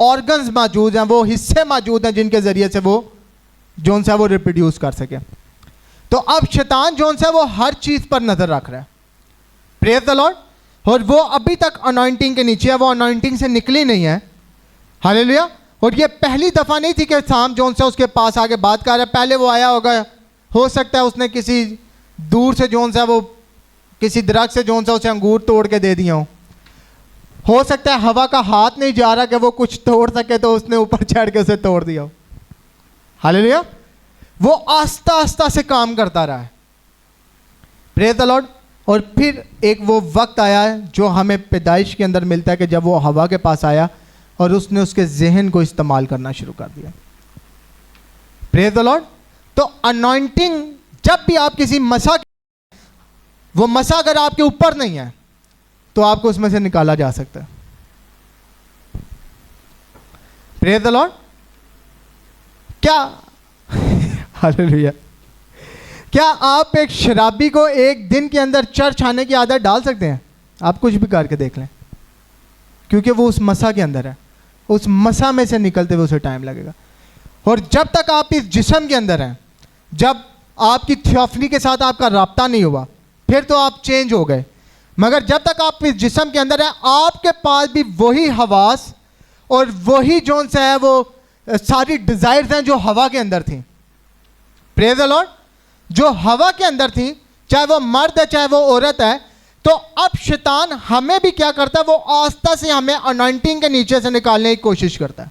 ऑर्गन्स मौजूद हैं, वो हिस्से मौजूद हैं जिनके ज़रिए से वो जोन सा वो रिप्रोड्यूस कर सके। तो अब शैतान जोन सा वो हर चीज़ पर नज़र रख रहा है। Praise the lord. और वो अभी तक अनॉइंटिंग के नीचे है, वो अनॉइंटिंग से निकली नहीं है। हालेलुया। और ये पहली दफ़ा नहीं थी कि सांप जोन सा उसके पास आके बात कर रहा है। पहले वो आया होगा, हो सकता है उसने किसी दूर से जोन सा वो किसी दरख्त से जोन सा उसे अंगूर तोड़ के दे दिया हो सकता है हवा का हाथ नहीं जा रहा कि वो कुछ तोड़ सके, तो उसने ऊपर चढ़ के उसे तोड़ दिया हो। हालेलुया। वो आस्ता आस्ता से काम करता रहा है। Praise the lord. और फिर एक वो वक्त आया है जो हमें पैदाइश के अंदर मिलता है कि जब वो हवा के पास आया और उसने उसके जहन को इस्तेमाल करना शुरू कर दिया। Praise the Lord. तो अनॉइंटिंग जब भी आप किसी मसा, वो मसा अगर आपके ऊपर नहीं है तो आपको उसमें से निकाला जा सकता है। Praise the Lord. क्या हालेलुया, क्या आप एक शराबी को एक दिन के अंदर चर्च आने की आदत डाल सकते हैं? आप कुछ भी करके देख लें, क्योंकि वो उस मसा के अंदर है। उस मसा में से निकलते हुए उसे टाइम लगेगा। और जब तक आप इस जिस्म के अंदर हैं, जब आपकी थियोफनी के साथ आपका राब्ता नहीं हुआ, फिर तो आप चेंज हो गए। मगर जब तक आप इस जिस्म के अंदर हैं, आपके पास भी वही हवास और वही जोन सा है वो सारी डिज़ायर्स हैं जो हवा के अंदर थी। Praise the Lord. जो हवा के अंदर थी, चाहे वो मर्द है चाहे वो औरत है, तो अब शैतान हमें भी क्या करता है, वो आस्था से हमें अनॉइंटिंग के नीचे से निकालने की कोशिश करता है।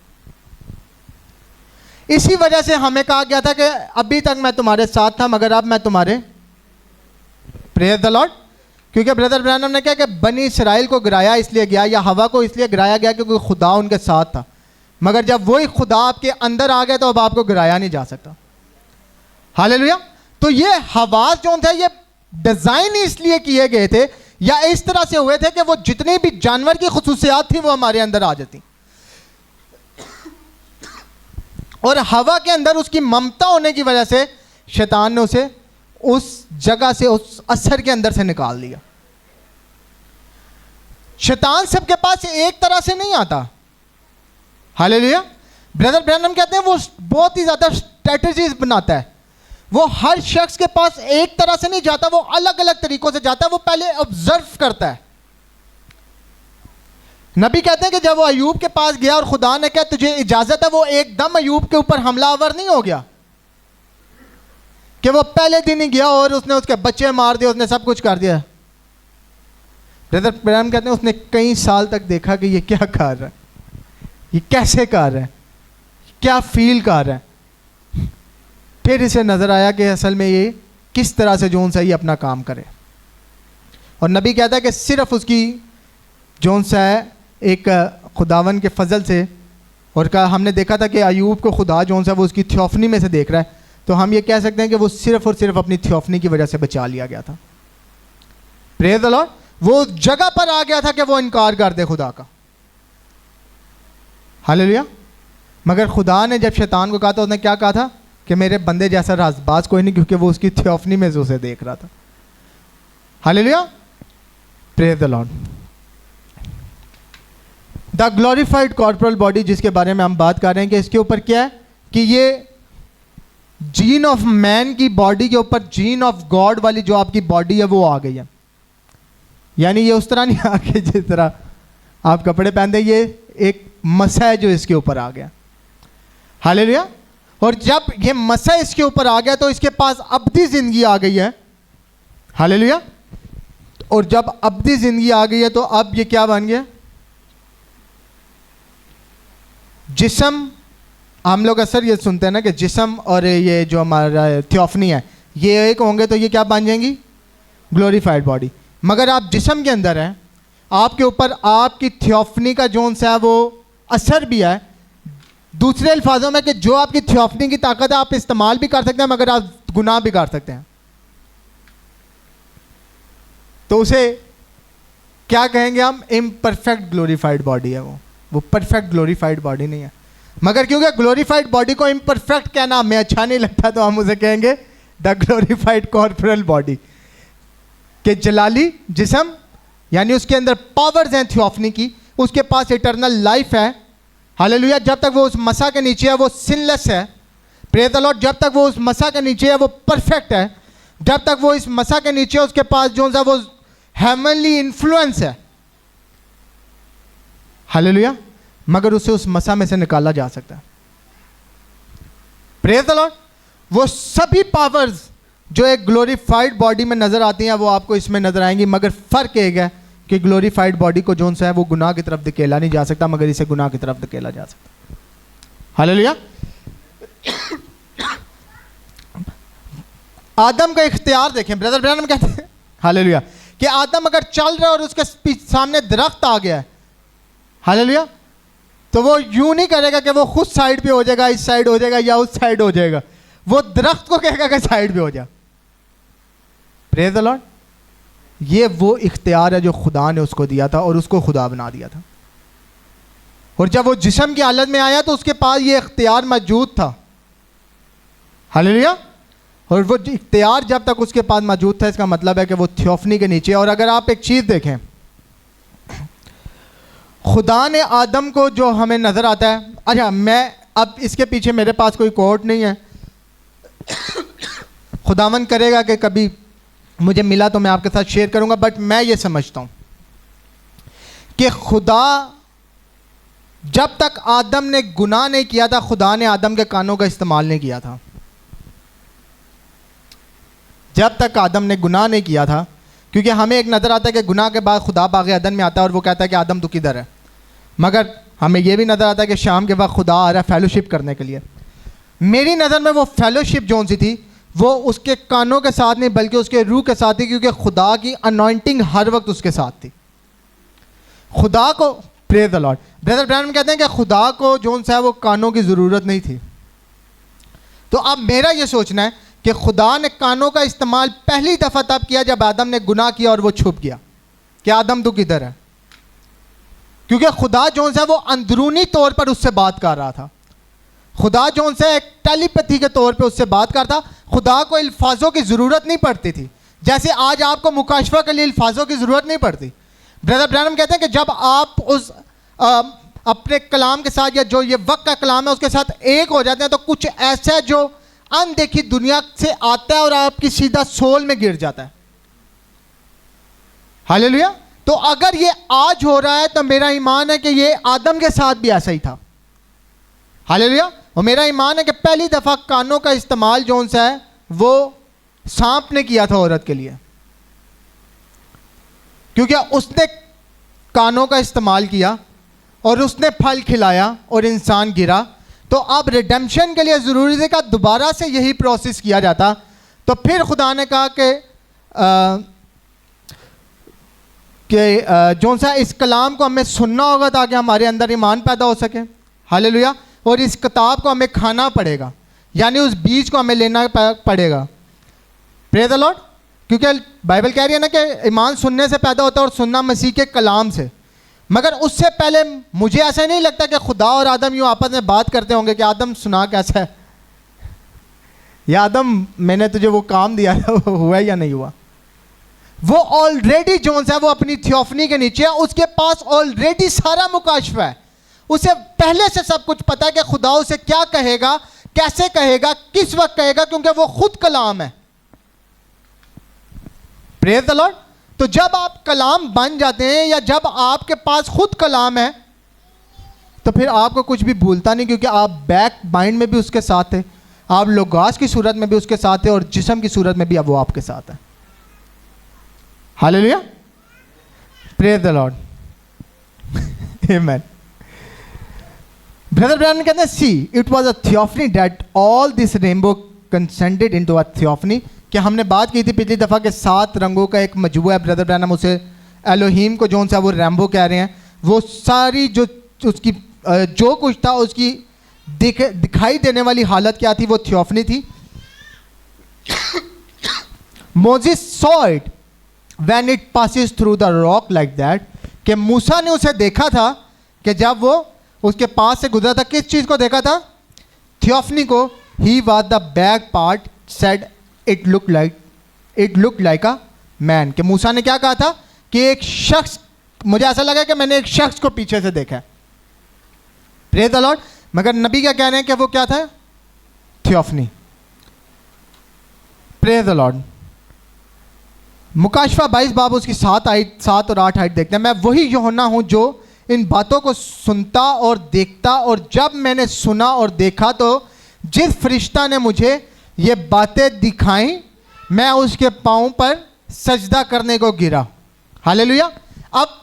इसी वजह से हमें कहा गया था कि अभी तक मैं तुम्हारे साथ था मगर अब मैं तुम्हारे, प्रेज़ द लॉर्ड। क्योंकि ब्रदर ब्रैनम ने कहा कि बनी इस्राइल को गिराया इसलिए गया, या हवा को इसलिए गिराया गया क्योंकि खुदा उनके साथ था। मगर जब वही खुदा आपके अंदर आ गया तो अब आपको गिराया नहीं जा सकता। हालेलुया। तो ये हवास जो थे, ये डिज़ाइन इसलिए किए गए थे या इस तरह से हुए थे कि वो जितनी भी जानवर की खुसूसियात थी वो हमारे अंदर आ जाती। और हवा के अंदर उसकी ममता होने की वजह से शैतान ने उसे उस जगह से, उस असर के अंदर से निकाल दिया। शैतान सबके पास एक तरह से नहीं आता। हालेलुया। ब्रदर ब्रैनम कहते हैं वो बहुत ही ज़्यादा स्ट्रेटजीज बनाता है। वो हर शख्स के पास एक तरह से नहीं जाता, वो अलग अलग तरीकों से जाता है। वो पहले ऑब्जर्व करता है। नबी कहते हैं कि जब वो अयूब के पास गया और खुदा ने कहा तुझे इजाजत है, वो एकदम अयूब के ऊपर हमलावर नहीं हो गया कि वो पहले दिन ही गया और उसने उसके बच्चे मार दिए, उसने सब कुछ कर दिया। ब्रदर ब्रैनम कहते हैं उसने कई साल तक देखा कि ये क्या कर रहा है, ये कैसे कर रहा है, क्या फील कर रहा है। फिर इसे नज़र आया कि असल में ये किस तरह से जोन सा ये अपना काम करे। और नबी कहता है कि सिर्फ उसकी जोन सा है एक खुदावन के फजल से, और कहा हमने देखा था कि अयूब को खुदा जोन सा वो उसकी थियोफनी में से देख रहा है, तो हम ये कह सकते हैं कि वो सिर्फ और सिर्फ अपनी थियोफनी की वजह से बचा लिया गया था। Praise the Lord. वो जगह पर आ गया था कि वो इनकार कर दे खुदा का। हालेलुया। मगर खुदा ने जब शैतान को कहा तो उसने क्या कहा था कि मेरे बंदे जैसा राजबाज कोई नहीं, क्योंकि वो उसकी थियोफनी में से उसे देख रहा था। Hallelujah. Praise the Lord. The glorified corporal body जिसके बारे में हम बात कर रहे हैं कि इसके ऊपर क्या है कि ये जीन ऑफ मैन की बॉडी के ऊपर जीन ऑफ गॉड वाली जो आपकी बॉडी है वो आ गई है। यानी ये उस तरह नहीं आ गई जिस तरह आप कपड़े पहनते, ये एक मसा है जो इसके ऊपर आ गया। हालेलुया। और जब ये मसा इसके ऊपर आ गया तो इसके पास अब्दी जिंदगी आ गई है। हालेलुया। और जब अब्दी जिंदगी आ गई है तो अब ये क्या बन गया, जिस्म। हम लोग अक्सर ये सुनते हैं ना कि जिस्म और ये जो हमारा थियोफनी है ये एक होंगे तो ये क्या बन जाएंगी, ग्लोरीफाइड बॉडी। मगर आप जिस्म के अंदर हैं, आपके ऊपर आपकी थियोफनी का जोन सा है वो असर भी है। दूसरे अल्फाजों में कि जो आपकी थियोफनी की ताकत है आप इस्तेमाल भी कर सकते हैं, मगर आप गुनाह भी कर सकते हैं। तो उसे क्या कहेंगे हम, इम्परफेक्ट ग्लोरीफाइड बॉडी है वो परफेक्ट ग्लोरीफाइड बॉडी नहीं है। मगर क्योंकि ग्लोरीफाइड बॉडी को इम्परफेक्ट कहना हमें अच्छा नहीं लगता तो हम उसे कहेंगे द ग्लोरीफाइड कॉर्पोरल बॉडी, कि जलाली जिस्म यानी उसके अंदर पावर्स हैं थियोफनी की, उसके पास इटर्नल लाइफ है। हालेलुया। जब तक वो उस मसा के नीचे है वो सिनलेस है। Praise the Lord. जब तक वो उस मसा के नीचे है वो परफेक्ट है। जब तक वो इस मसा के नीचे है उसके पास जो सा वो हेवनली इन्फ्लुएंस है। हालेलुया। मगर उसे उस मसा में से निकाला जा सकता है। Praise the Lord. वो सभी पावर्स जो एक ग्लोरीफाइड बॉडी में नजर आती हैं वो आपको इसमें नजर आएंगी, मगर फर्क एक है कि ग्लोरीफाइड बॉडी को जोन सा है वो गुनाह की तरफ धकेला नहीं जा सकता, मगर इसे गुनाह की तरफ धकेला जा सकता। हालेलुया। आदम का इख्तियार देखें। ब्रदर ब्रैनम कहते हैं हालेलुया कि आदम अगर चल रहा है और उसके सामने दरख्त आ गया है, हालेलुया, तो वो यूं नहीं करेगा कि वो खुद साइड पे हो जाएगा, इस साइड हो जाएगा या उस साइड हो जाएगा। वो दरख्त को कहेगा कि साइड पे हो जा। Praise the Lord. ये वो इख्तियार है जो खुदा ने उसको दिया था और उसको खुदा बना दिया था। और जब वो जिस्म की हालत में आया तो उसके पास ये इख्तियार मौजूद था। हालेलुया। और वो इख्तियार जब तक उसके पास मौजूद था इसका मतलब है कि वो थियोफनी के नीचे। और अगर आप एक चीज़ देखें, खुदा ने आदम को जो हमें नज़र आता है, अच्छा मैं अब इसके पीछे मेरे पास कोई कोट नहीं है, खुदावन करेगा कि कभी मुझे मिला तो मैं आपके साथ शेयर करूंगा, बट मैं ये समझता हूं कि खुदा जब तक आदम ने गुनाह नहीं किया था खुदा ने आदम के कानों का इस्तेमाल नहीं किया था। जब तक आदम ने गुनाह नहीं किया था, क्योंकि हमें एक नज़र आता है कि गुनाह के बाद खुदा बाग़ अदन में आता है और वो कहता है कि आदम तू किधर है, मगर हमें यह भी नज़र आता है कि शाम के वक्त खुदा आ रहा है फेलोशिप करने के लिए। मेरी नज़र में वो फेलोशिप जोन सी थी वो उसके कानों के साथ नहीं बल्कि उसके रूह के साथ थी, क्योंकि खुदा की अनॉइंटिंग हर वक्त उसके साथ थी। खुदा को, praise the Lord, brother Branham कहते हैं कि खुदा को जोन सा है वो कानों की ज़रूरत नहीं थी। तो अब मेरा ये सोचना है कि खुदा ने कानों का इस्तेमाल पहली दफ़ा तब किया जब आदम ने गुनाह किया और वो छुप गया कि आदम तू किधर है, क्योंकि खुदा जोन सा वो अंदरूनी तौर पर उससे बात कर रहा था। खुदा जोन से एक टेलीपैथी के तौर पे उससे बात करता। खुदा को अल्फाजों की ज़रूरत नहीं पड़ती थी, जैसे आज आपको मुकाशफा के लिए अल्फाजों की ज़रूरत नहीं पड़ती। ब्रदर ब्रैनम कहते हैं कि जब आप उस अपने कलाम के साथ या जो ये वक्त का कलाम है उसके साथ एक हो जाते हैं तो कुछ ऐसा है जो अनदेखी दुनिया से आता है और आपकी सीधा सोल में गिर जाता है। हालेलुया। तो अगर ये आज हो रहा है तो मेरा ईमान है कि ये आदम के साथ भी ऐसा ही था। हालेलुया। और मेरा ईमान है कि पहली दफ़ा कानों का इस्तेमाल जो सा है वो सांप ने किया था औरत के लिए, क्योंकि उसने कानों का इस्तेमाल किया और उसने फल खिलाया और इंसान गिरा। तो अब रिडेम्पशन के लिए ज़रूरी है कि दोबारा से यही प्रोसेस किया जाता। तो फिर खुदा ने कहा कि जो सा इस कलाम को हमें सुनना होगा ताकि हमारे अंदर ईमान पैदा हो सके। हालेलुया। और इस किताब को हमें खाना पड़ेगा, यानी उस बीज को हमें लेना पड़ेगा। Praise the Lord. क्योंकि बाइबल कह रही है ना कि ईमान सुनने से पैदा होता है और सुनना मसीह के कलाम से। मगर उससे पहले मुझे ऐसा नहीं लगता कि खुदा और आदम यूँ आपस में बात करते होंगे कि आदम सुना कैसा है, या आदम मैंने तुझे वो काम दिया था वो हुआ या नहीं हुआ। वो ऑलरेडी जोन्स है वो अपनी थियोफनी के नीचे है, उसके पास ऑलरेडी सारा मुकाशफा है, उसे पहले से सब कुछ पता है कि खुदा उसे क्या कहेगा, कैसे कहेगा, किस वक्त कहेगा, क्योंकि वो खुद कलाम है। Praise the Lord. तो जब आप कलाम बन जाते हैं या जब आपके पास खुद कलाम है तो फिर आपको कुछ भी भूलता नहीं, क्योंकि आप बैक माइंड में भी उसके साथ है, आप लोगास की सूरत में भी उसके साथ है और जिस्म की सूरत में भी अब वो आपके साथ है। हालेलुया। Praise the Lord. आमीन। ब्रदर ब्रैनन कहते हैं see it was a theophany that all this rainbow consented into a theophany, कि हमने बात की थी पिछली दफ़ा के 7 रंगों का एक मजबूआ है। ब्रदर ब्रैनम उसे एलोहीम को जो सा वो रैम्बो कह रहे हैं। वो सारी जो उसकी जो कुछ था उसकी दिखाई देने वाली हालत क्या थी, वो थियोफनी थी। Moses saw it when it passes through the rock like that, कि मूसा ने उसे देखा था कि जब वो उसके पास से गुजरा था। किस चीज़ को देखा था? थियोफनी को। He was the back part said it look like a man, कि मूसा ने क्या कहा था कि एक शख्स, मुझे ऐसा लगा कि मैंने एक शख्स को पीछे से देखा है। Praise the Lord. मगर नबी क्या कह रहे हैं कि वो क्या था? थियोफनी। Praise the lord. मुकाशफा 22 बाब उसकी 7 और 8 आयत देखते हैं। मैं वही यूहन्ना हूँ जो इन बातों को सुनता और देखता, और जब मैंने सुना और देखा तो जिस फरिश्ता ने मुझे ये बातें दिखाई मैं उसके पाँव पर सजदा करने को गिरा। हालेलुया। अब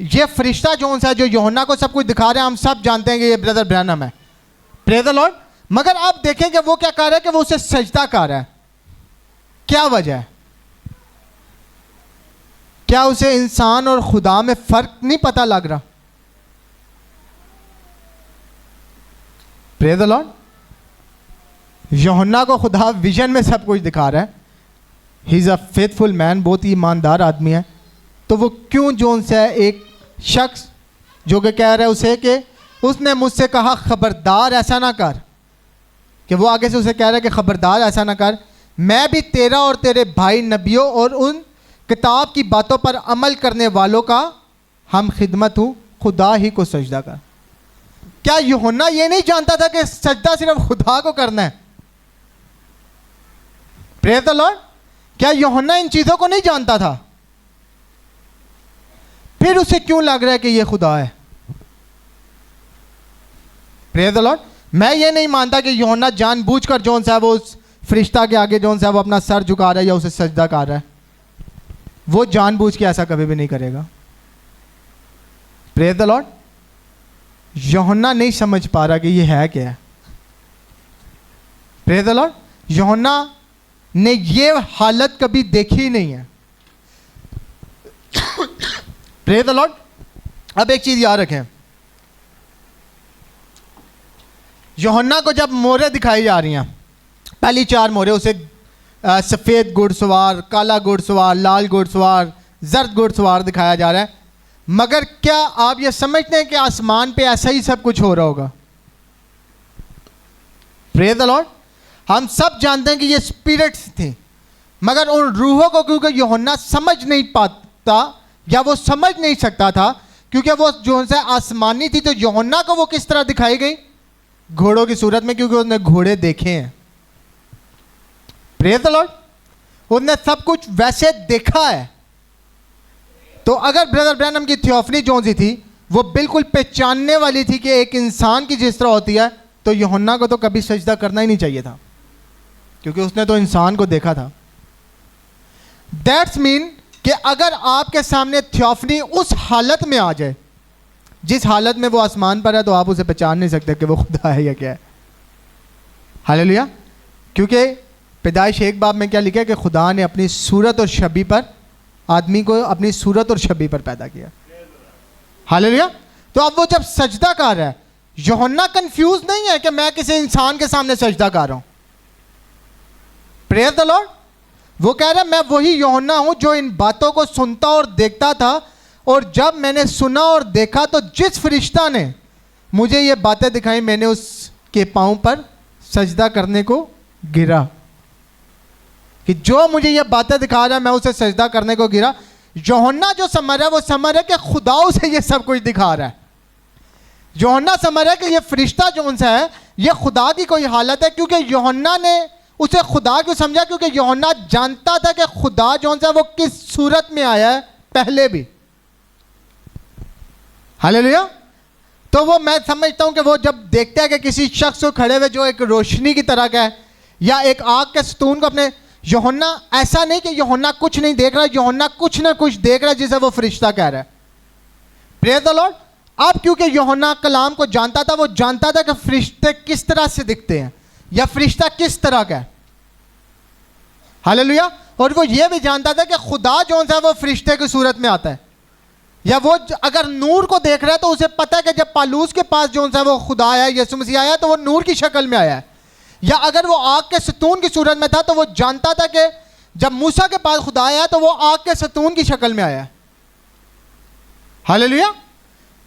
ये फरिश्ता जो सा जो यूहन्ना को सब कुछ दिखा रहे हैं, हम सब जानते हैं कि ये ब्रदर ब्रैनम है। Praise the Lord. मगर आप देखें कि वो क्या कर रहा है कि वो उसे सजदा कर रहा है। क्या वजह है? क्या उसे इंसान और खुदा में फर्क नहीं पता लग रहा? Praise the Lord. यूहन्ना को खुदा विजन में सब कुछ दिखा रहा है। He is a faithful man, बहुत ही ईमानदार आदमी है। तो वो क्यों जोन से है एक शख्स जो कि कह रहा है उसे कि उसने मुझसे कहा खबरदार ऐसा ना कर, कि वो आगे से उसे कह रहा है कि खबरदार ऐसा ना कर, मैं भी तेरा और तेरे भाई नबियों और उन किताब की बातों पर अमल करने वालों का हम खिदमत हूँ, खुदा ही को सजदा कर। क्या यूहन्ना ये नहीं जानता था कि सजदा सिर्फ खुदा को करना है? Praise the Lord. क्या यूहन्ना इन चीज़ों को नहीं जानता था? फिर उसे क्यों लग रहा है कि ये खुदा है? Praise the Lord. मैं ये नहीं मानता कि यूहन्ना जानबूझकर जोन सा वो उस फरिश्ता के आगे जोन सा वो अपना सर झुका रहा है या उसे सजदा कर रहा है। वो जानबूझ के ऐसा कभी भी नहीं करेगा। Praise the Lord. यूहन्ना नहीं समझ पा रहा कि ये है क्या है। Praise the Lord. यूहन्ना ने ये हालत कभी देखी ही नहीं है। Praise the Lord. अब एक चीज याद रखें, यूहन्ना को जब मोहरें दिखाई जा रही हैं, पहली 4 मोहरें, उसे सफ़ेद घुड़सवार, काला घुड़सवार, लाल घुड़सवार, जर्द घुड़सवार दिखाया जा रहा है। मगर क्या आप ये समझते हैं कि आसमान पे ऐसा ही सब कुछ हो रहा होगा? Praise the Lord. हम सब जानते हैं कि ये स्पिरिट्स थे, मगर उन रूहों को क्योंकि यूहन्ना समझ नहीं पाता या वो समझ नहीं सकता था, क्योंकि वो जो है आसमानी थी, तो यूहन्ना को वो किस तरह दिखाई गई? घोड़ों की सूरत में, क्योंकि उसने घोड़े देखे हैं। Praise the Lord. उसने सब कुछ वैसे देखा है। तो अगर ब्रदर ब्रैनम की थियोफनी जो सी थी वो बिल्कुल पहचानने वाली थी कि एक इंसान की जिस तरह होती है, तो यूहन्ना को तो कभी सजदा करना ही नहीं चाहिए था, क्योंकि उसने तो इंसान को देखा था। दैट्स मीन कि अगर आपके सामने थियोफनी उस हालत में आ जाए जिस हालत में वो आसमान पर है, तो आप उसे पहचान नहीं सकते कि वो खुदा है या क्या है। हालेलुया। क्योंकि पैदाइश 1 बाब में क्या लिखा है कि खुदा ने अपनी सूरत और छवि पर, आदमी को अपनी सूरत और छवि पर पैदा किया। हालेलुया। तो अब वो जब सजदा कर रहा है, यूहन्ना कंफ्यूज नहीं है कि मैं किसी इंसान के सामने सजदा कर रहा हूं। Praise the Lord. वो कह रहा है मैं वही यूहन्ना हूं जो इन बातों को सुनता और देखता था, और जब मैंने सुना और देखा तो जिस फरिश्ता ने मुझे ये बातें दिखाई, मैंने उसके पांव पर सजदा करने को गिरा। कि जो मुझे ये बातें दिखा रहा है मैं उसे सजदा करने को गिरा। यूहन्ना जो समझ रहा है वो समझ रहा है कि खुदा उसे ये सब कुछ दिखा रहा है। यूहन्ना समझ रहा है कि ये फरिश्ता जो सा है ये खुदा की कोई हालत है, क्योंकि यूहन्ना ने उसे खुदा क्यों समझा? क्योंकि यूहन्ना जानता था कि खुदा जो सा वो किस सूरत में आया है पहले भी। हालेलुया। तो वो मैं समझता हूं कि वो जब देखते हैं कि किसी शख्स को खड़े हुए जो एक रोशनी की तरह का है, या एक आग के सतून को अपने, यूहन्ना ऐसा नहीं कि यूहन्ना कुछ नहीं देख रहा, यूहन्ना कुछ ना कुछ देख रहा है जिसे वो फरिश्ता कह रहा है। Praise the Lord. अब क्योंकि यूहन्ना कलाम को जानता था, वो जानता था कि फरिश्ते किस तरह से दिखते हैं या फरिश्ता किस तरह का है। हालेलुया। और वो ये भी जानता था कि खुदा जो सा वो फरिश्ते की सूरत में आता है, या वो अगर नूर को देख रहा है तो उसे पता है कि जब पालूस के पास जो सा वो खुदा आया, यीशु मसीह आया, तो वो नूर की शक्ल में आया है। या अगर वो आग के सतून की सूरत में था तो वो जानता था कि जब मूसा के पास खुदा आया तो वो आग के सतून की शक्ल में आया है। हालेलुया।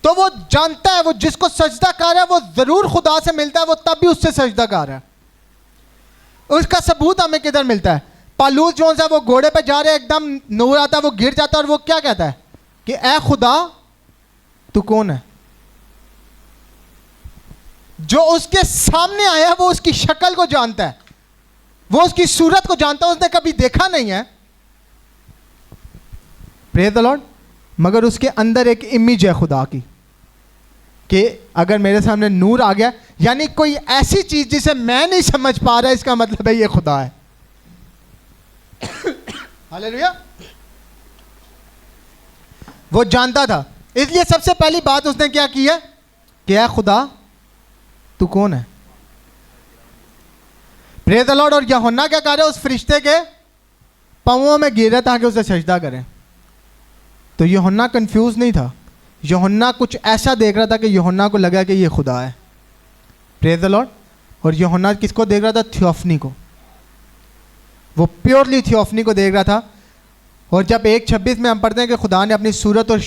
तो वो जानता है, वो जिसको सजदा कर रहा है वो जरूर खुदा से मिलता है, वो तब भी उससे सजदा कर रहा है। उसका सबूत हमें किधर मिलता है? पालूस जो सा वो घोड़े पे जा रहे, एकदम नूर आता है, वो गिर जाता है, और वो क्या कहता है कि ऐ खुदा तू कौन है? जो उसके सामने आया वो उसकी शक्ल को जानता है, वो उसकी सूरत को जानता है, उसने कभी देखा नहीं है। Praise the Lord. मगर उसके अंदर एक इमेज है खुदा की, कि अगर मेरे सामने नूर आ गया, यानी कोई ऐसी चीज जिसे मैं नहीं समझ पा रहा, इसका मतलब है ये खुदा है। हालेलुया। वो जानता था, इसलिए सबसे पहली बात उसने क्या की है कि ऐ खुदा तू कौन है? Praise the lord. और यूहन्ना क्या कर रहा है? उस फरिश्ते के पांवों में गिर रहा ताकि उसे सजदा करें। तो यूहन्ना कंफ्यूज नहीं था, यूहन्ना कुछ ऐसा देख रहा था कि यूहन्ना को लगा कि ये खुदा है। Praise the lord. और यूहन्ना किसको देख रहा था? थियोफनी को। वो प्योरली थियोफनी को देख रहा था। और जब 1:26 में हम पढ़ते हैं कि खुदा ने अपनी सूरत और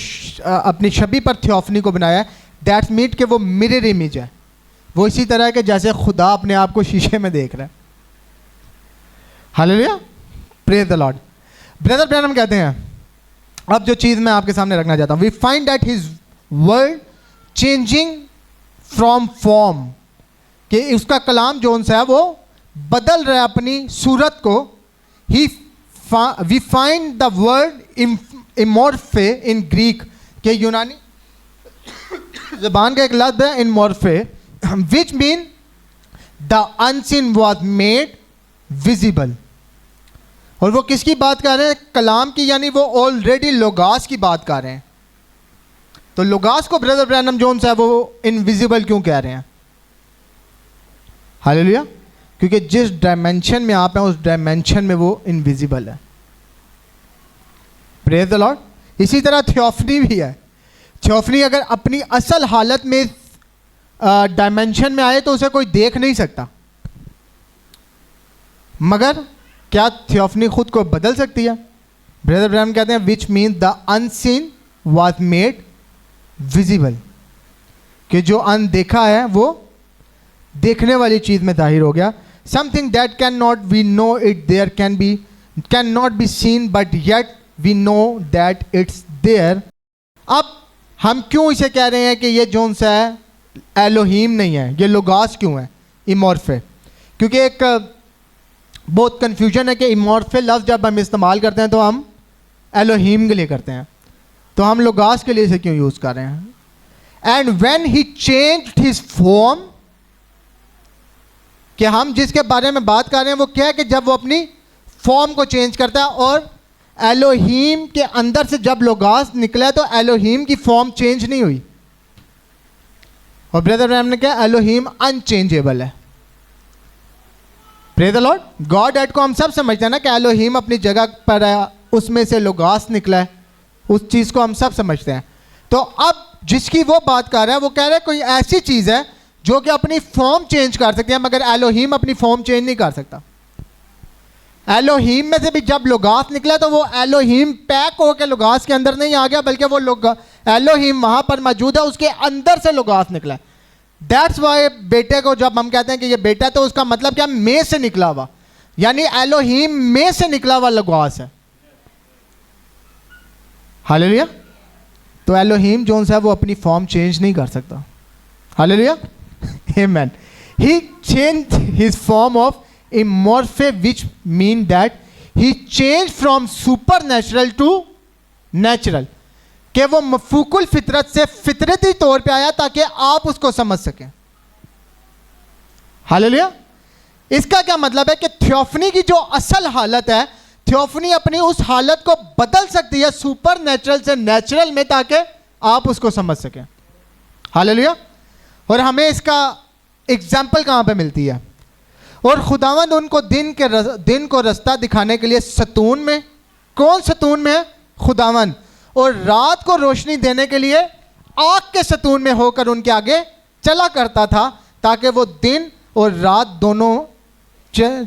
अपनी छवि पर थियोफनी को बनाया, दैट्स मीट कि वो मिरर इमेज है। वो इसी तरह है कि जैसे खुदा अपने आप को शीशे में देख रहा है। Hallelujah. Praise the Lord. Brother Branham कहते हैं, अब जो चीज़ मैं आपके सामने रखना चाहता हूँ, we find that his word changing from form, कि उसका कलाम जो सा है वो बदल रहा है अपनी सूरत को। We find the word morphe in Greek, के यूनानी ज़बान का एक लफ्ज़ है इमोर्फे, which mean the unseen was made visible। और वो किसकी बात कर रहे हैं? कलाम की, यानी वो ऑलरेडी लोगास की बात कर रहे हैं। तो लोगास को ब्रदर ब्रैनम जोन्स है वो इनविजिबल क्यों कह रहे हैं? हालेलुया। क्योंकि जिस डायमेंशन में आप हैं उस डायमेंशन में वो इनविजिबल है। Praise the Lord. इसी तरह थियोफनी भी है। थियोफनी अगर अपनी असल हालत में डायमेंशन में आए तो उसे कोई देख नहीं सकता, मगर क्या थियोफनी खुद को बदल सकती है? ब्रदर ब्रैनम कहते हैं which mean the unseen was made visible, कि जो अनदेखा है वो देखने वाली चीज में जाहिर हो गया। Something that can not we know it there can not be seen but yet we know that it's there. अब हम क्यों इसे कह रहे हैं कि ये जोन सा है एलोहीम नहीं है, ये लोगास क्यों है इमोर्फे? क्योंकि एक बहुत कन्फ्यूजन है कि इमोर्फे लफ्ज़ जब हम इस्तेमाल करते हैं तो हम एलोहीम के लिए करते हैं, तो हम लोगास के लिए इसे क्यों यूज कर रहे हैं? And when he changed his form, कि हम जिसके बारे में बात कर रहे हैं वो क्या है कि जब वो अपनी फॉर्म को चेंज करता है, और एलोहीम के अंदर से जब लोगास निकला तो एलोहीम की फॉर्म चेंज नहीं हुई। और ब्रदर ब्रैनम ने कहा एलोहीम अनचेंजेबल है। Praise the Lord. Godhead को हम सब समझते हैं ना कि एलोहीम अपनी जगह पर है, उसमें से लोगास निकला है, उस चीज़ को हम सब समझते हैं। तो अब जिसकी वो बात कर रहा है वो कह रहा है कोई ऐसी चीज़ है जो कि अपनी फॉर्म चेंज कर सकती है, मगर एलोहीम अपनी फॉर्म चेंज नहीं कर सकता। एलोहीम में से भी जब लोगास निकला तो वो एलोहीम पैक होकर लोगास के अंदर नहीं आ गया, बल्कि वो एलोहीम वहाँ पर मौजूद है, उसके अंदर से लोगास निकला। दैट्स वाई बेटे को जब हम कहते हैं कि ये बेटा, तो उसका मतलब क्या, में से निकला हुआ, यानी एलोहीम में से निकला हुआ लोगास है। हालेलुया। तो एलोहीम जो है वो अपनी फॉर्म चेंज नहीं कर सकता। हालेलुया। आमेन। He change his form of morphe, which mean that he change from supernatural to natural, कि वो मफूकुल फितरत से फितरती तौर पे आया ताकि आप उसको समझ सकें। हालेलुया। इसका क्या मतलब है कि थियोफनी की जो असल हालत है, थियोफनी अपनी उस हालत को बदल सकती है सुपर नेचुरल से नेचुरल में, ताकि आप उसको समझ सकें। हालेलुया। और हमें इसका एग्जाम्पल कहाँ पे मिलती है? और खुदावंद उनको दिन को रास्ता दिखाने के लिए सतून में, कौन सतून में है? खुदावंद। और रात को रोशनी देने के लिए आग के सतून में होकर उनके आगे चला करता था, ताकि वो दिन और रात दोनों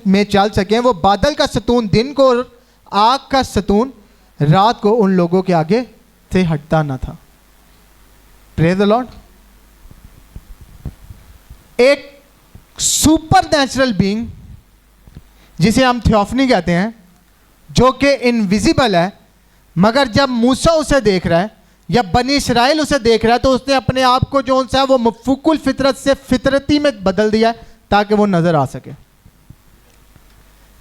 में चल सकें। वो बादल का सतून दिन को और आग का सतून रात को उन लोगों के आगे से हटता ना था। Praise the Lord. एक सुपर नेचुरल बीइंग जिसे हम थियोफनी कहते हैं, जो कि इनविजिबल है, मगर जब मूसा उसे देख रहा है या बनी इस्राएल उसे देख रहा है, तो उसने अपने आप को जो है वो मफूकुल फितरत से फितरती में बदल दिया है ताकि वो नजर आ सके।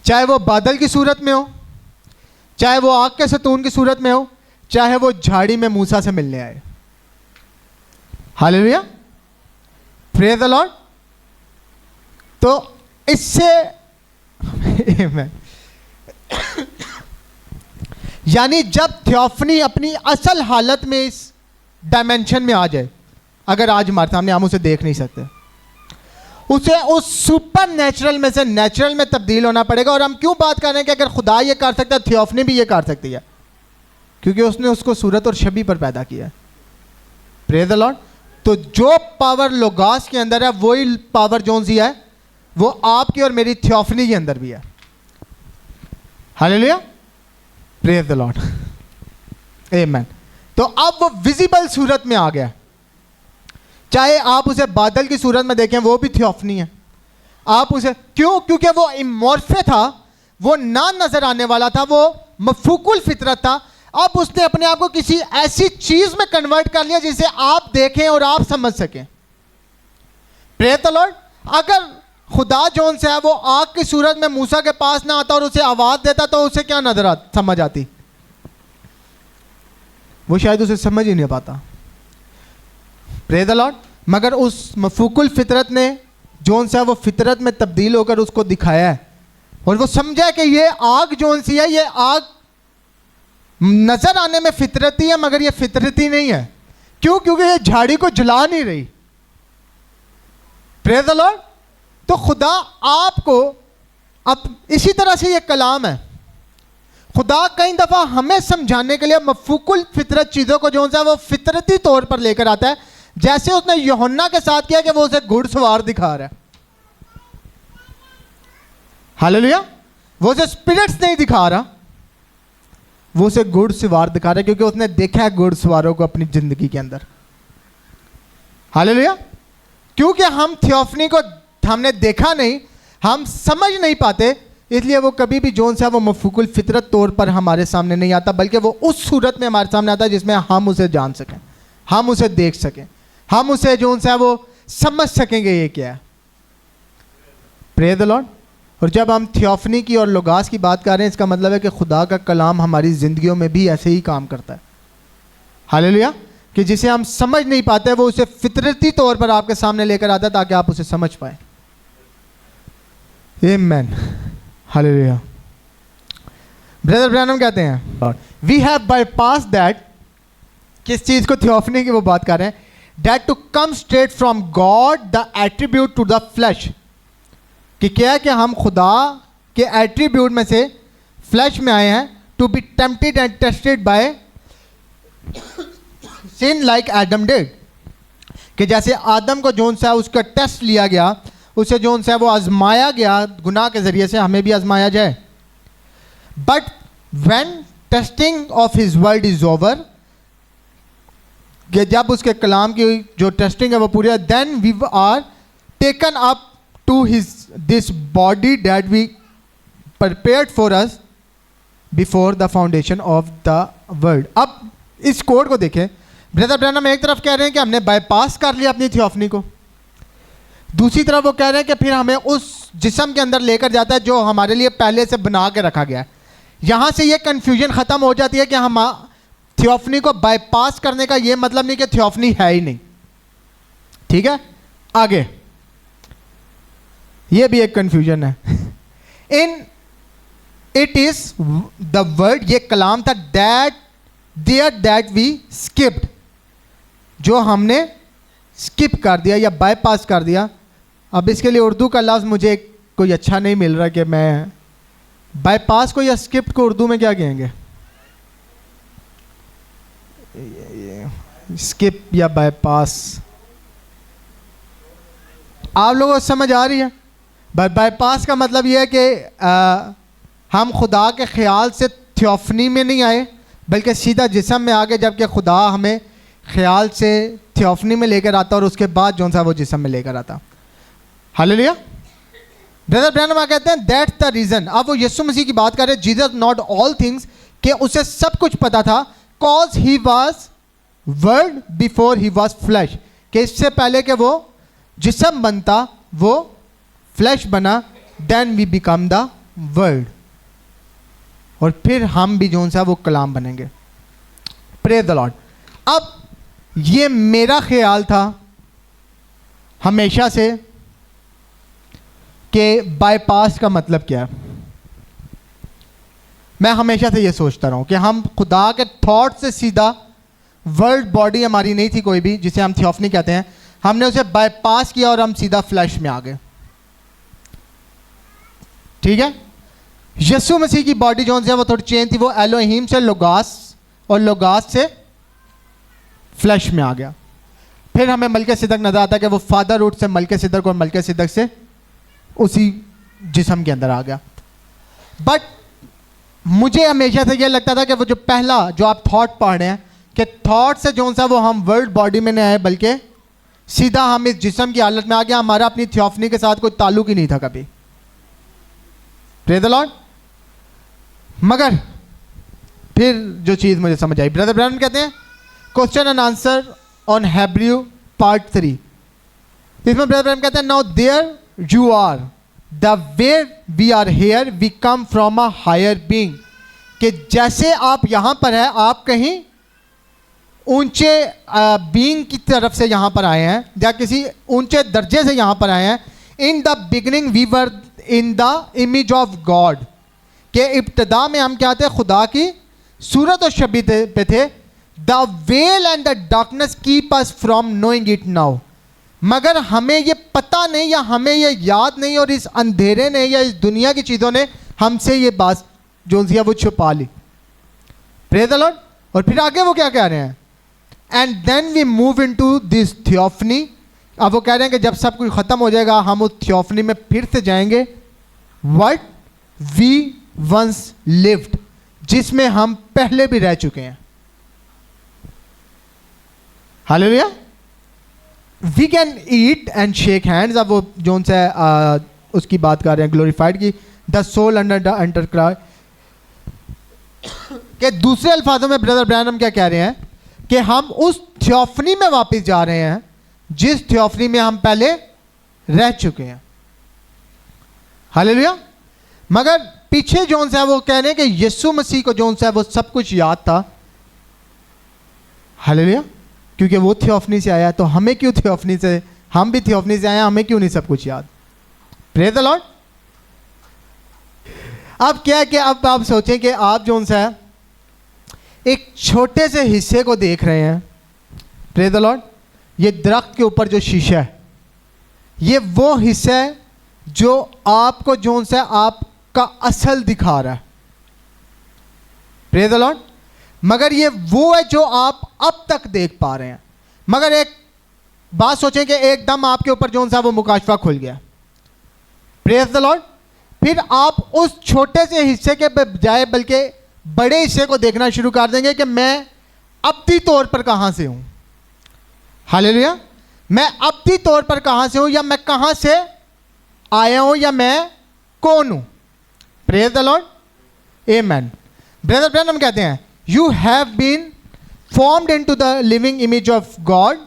चाहे वो बादल की सूरत में हो, चाहे वो आग के सतून की सूरत में हो, चाहे वो झाड़ी में मूसा से मिलने आए। हालेलुया। Praise the Lord. तो इससे यानी जब थियोफनी अपनी असल हालत में इस डायमेंशन में आ जाए, अगर आज हमारे सामने हम उसे देख नहीं सकते, उसे उस सुपर नेचुरल में से नेचुरल में तब्दील होना पड़ेगा। और हम क्यों बात कर रहे हैं कि अगर खुदा ये कर सकता है, थियोफनी भी ये कर सकती है, क्योंकि उसने उसको सूरत और शबी पर पैदा किया है। Praise the Lord. तो जो पावर लोगास के अंदर है, वही पावर जो सी है वो आपकी और मेरी थियोफनी के अंदर भी है। हालेलुया। Praise the Lord. आमेन। तो अब वो विजिबल सूरत में आ गया। चाहे आप उसे बादल की सूरत में देखें, वो भी थियोफनी है। आप उसे क्यों? क्योंकि वो इमॉर्फे था, वो ना नजर आने वाला था, वो मफूकुल फितरत था। अब उसने अपने आप को किसी ऐसी चीज में कन्वर्ट कर लिया जिसे आप देखें और आप समझ सकें। Praise the Lord. अगर खुदा जोन से है वो आग की सूरत में मूसा के पास ना आता और उसे आवाज देता, तो उसे क्या समझ आती? वो शायद उसे समझ ही नहीं पाता। Praise the Lord. मगर उस मफूकुल फितरत ने जोन से है वो फितरत में तब्दील होकर उसको दिखाया है, और वो समझा कि ये आग जोन सी है, ये आग नजर आने में फितरती है, मगर ये फितरती नहीं है। क्यों? क्योंकि ये झाड़ी को जला नहीं रही। Praise the Lord. तो खुदा आपको अब इसी तरह से ये कलाम है, खुदा कई दफा हमें समझाने के लिए मफूकुल फितरत चीजों को जो है वो फितरती तौर पर लेकर आता है, जैसे उसने यूहन्ना के साथ किया कि वो उसे घुड़सवार दिखा रहा है। हालेलुया। वो उसे स्पिरिट्स नहीं दिखा रहा, वो उसे घुड़सवार दिखा रहा है, क्योंकि उसने देखा है घुड़सवारों को अपनी जिंदगी के अंदर। हालेलुया। क्योंकि हम थियोफनी को हमने देखा नहीं, हम समझ नहीं पाते, इसलिए वो कभी भी जोन सा वो मफूकुल फितरत तौर पर हमारे सामने नहीं आता, बल्कि वो उस सूरत में हमारे सामने आता है जिसमें हम उसे जान सकें, हम उसे देख सकें, हम उसे जोन सा वो समझ सकेंगे ये क्या है। Praise the lord. और जब हम थियोफनी की और लोगास की बात कर रहे हैं, इसका मतलब है कि खुदा का कलाम हमारी ज़िंदगियों में भी ऐसे ही काम करता है। हालेलुया, कि जिसे हम समझ नहीं पाते वो उसे फितरती तौर पर आपके सामने लेकर आता है ताकि आप उसे समझ पाए। आमीन, हालेलुया। ब्रदर ब्रैनम कहते हैं वी हैव बाईपास दैट, किस चीज को? थियोफनी की वो बात कर रहे हैं। That to come straight from God the attribute to the flesh, कि क्या है कि हम खुदा के एट्रीब्यूट में से फ्लैश में आए हैं। To be tempted and tested by sin like Adam did, कि जैसे आदम को जोन सा उसका टेस्ट लिया गया, उसे जोन सा वो आजमाया गया गुनाह के जरिए से, हमें भी आजमाया जाए। But when testing of his word is over, कि जब उसके कलाम की जो टेस्टिंग है वो पूरी है, then we are taken up to his this body that we prepared for us before the foundation of the world. अब इस कोड को देखें, ब्रदर ब्रैनम एक तरफ कह रहे हैं कि हमने बाईपास कर लिया अपनी थियोफनी को, दूसरी तरफ वो कह रहे हैं कि फिर हमें उस जिस्म के अंदर लेकर जाता है जो हमारे लिए पहले से बना के रखा गया है। यहाँ से ये कन्फ्यूजन ख़त्म हो जाती है कि हम थियोफनी को बाईपास करने का ये मतलब नहीं कि थियोफनी है ही नहीं। ठीक है, आगे ये भी एक कन्फ्यूजन है। In it is the word, ये कलाम था, that there that we skipped, जो हमने स्किप कर दिया या बाईपास कर दिया। अब इसके लिए उर्दू का लफ्ज़ मुझे कोई अच्छा नहीं मिल रहा कि मैं बाईपास को या स्किप को उर्दू में क्या कहेंगे? स्किप या बाईपास आप लोगों को समझ आ रही है? बाईपास का मतलब यह है कि हम खुदा के ख्याल से थियोफनी में नहीं आए बल्कि सीधा जिस्म में आ गए, जबकि खुदा हमें ख्याल से थियोफनी में लेकर आता और उसके बाद जो सा वो जिस्म में लेकर आता। हालेलुया। ब्रदर ब्रैनम कहते हैं दैट्स द रीज़न। अब वो यीशु मसीह की बात कर रहे हैं, जीसस नॉट ऑल थिंग्स, कि उसे सब कुछ पता था, cause he was word before he was flash, कि इससे पहले कि वो जिस्म बनता वो फ्लैश बना, then we become the word, और फिर हम भी जो सा वो कलाम बनेंगे। Praise the Lord. अब ये मेरा ख्याल था हमेशा से कि बाईपास का मतलब क्या है। मैं हमेशा से ये सोचता रहा हूं कि हम खुदा के थॉट से सीधा, वर्ल्ड बॉडी हमारी नहीं थी कोई भी जिसे हम थियोफनी कहते हैं, हमने उसे बाईपास किया और हम सीधा फ्लैश में आ गए। ठीक है, यीशु मसीह की बॉडी जो है वो थोड़ी चेंज थी, वो एलोहीम से लोगास और लोगास से फ्लैश में आ गया। फिर हमें मलके सिदक नजर आता है कि वो फादर रूट से मलके सिदक और मलके सिदक से उसी जिस्म के अंदर आ गया। बट मुझे हमेशा से यह लगता था कि वो जो पहला जो आप थॉट पढ़ रहे हैं कि थॉट से जो सा वो हम वर्ल्ड बॉडी में नहीं आए बल्कि सीधा हम इस जिस्म की हालत में आ गया, हमारा अपनी थियोफनी के साथ कोई ताल्लुक ही नहीं था कभी। Praise the Lord. मगर फिर जो चीज़ मुझे समझ आई, ब्रदर ब्रैनम कहते हैं question and answer on Hebrew part 3, इसमें ब्रदर ब्रैनम कहते हैं now there you are the way we are here we come from a higher being, कि जैसे आप यहां पर है आप कहीं ऊंचे बीइंग की तरफ से यहां पर आए हैं या किसी ऊंचे दर्जे से यहां पर आए हैं। In the beginning we were in the image of God, के इब्तदा में हम क्या थे? खुदा की सूरत और शबीह पे थे। The well and the darkness keep us from knowing it now, मगर हमें ये पता नहीं या हमें ये याद नहीं और इस अंधेरे ने या इस दुनिया की चीज़ों ने हमसे ये बात जो है वो छुपा ली। Praise the lord. और फिर आगे वो क्या कह रहे हैं? And then we move into this theophany. अब वो कह रहे हैं कि जब सब कुछ ख़त्म हो जाएगा हम उस थियोफनी में फिर से जाएंगे, व्हाट वी वंस लिव्ड, जिसमें हम पहले भी रह चुके हैं। Hallelujah. We can eat and shake hands. अब वो जोन से उसकी बात कर रहे हैं ग्लोरीफाइड की, द सोल अंडर द एंटरक्राई, के दूसरे अल्फाजों में ब्रदर ब्रैनम क्या कह रहे हैं कि हम उस थियोफनी में वापस जा रहे हैं जिस थियोफनी में हम पहले रह चुके हैं। हालेलुया। मगर पीछे जोन से वो कह रहे हैं कि यीशु मसीह को जोन से वो सब कुछ याद था। हालेलुया। क्योंकि वो थियोफनी से आया, तो हमें क्यों थियोफनी से, हम भी थियोफनी से आए, हमें क्यों नहीं सब कुछ याद? Praise the Lord. अब क्या है कि अब आप सोचें कि आप जो सा है एक छोटे से हिस्से को देख रहे हैं। Praise the Lord. ये दरख्त के ऊपर जो शीशा है, ये वो हिस्सा है जो आपको जो सा आपका असल दिखा रहा है। Praise the Lord. मगर ये वो है जो आप अब तक देख पा रहे हैं। मगर एक बात सोचें कि एकदम आपके ऊपर जो सा वो मुकाशफा खुल गया। Praise the Lord. फिर आप उस छोटे से हिस्से के बजाय बल्कि बड़े हिस्से को देखना शुरू कर देंगे कि मैं अब्दी तौर पर कहां से हूं। हालेलुया। मैं अब्दी तौर पर कहां से हूं, या मैं कहां से आया हूं, या मैं कौन हूं। Praise the Lord. Amen. Brother Branham कहते हैं you have been formed into the living image of God,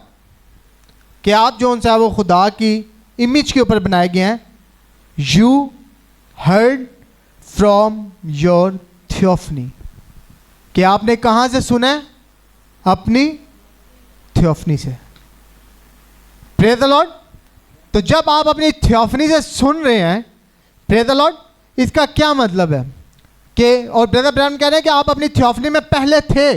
कि आप जो सा वो खुदा की इमेज के ऊपर बनाए गए हैं। You heard from your theophany, कि आपने कहां से सुना है? अपनी थियोफनी से। Praise the Lord. तो जब आप अपनी थियोफनी से सुन रहे हैं, प्रेज द लॉर्ड, इसका क्या मतलब है कि, और ब्रदर ब्रैनम कह रहे हैं कि आप अपनी थियोफनी में पहले थे।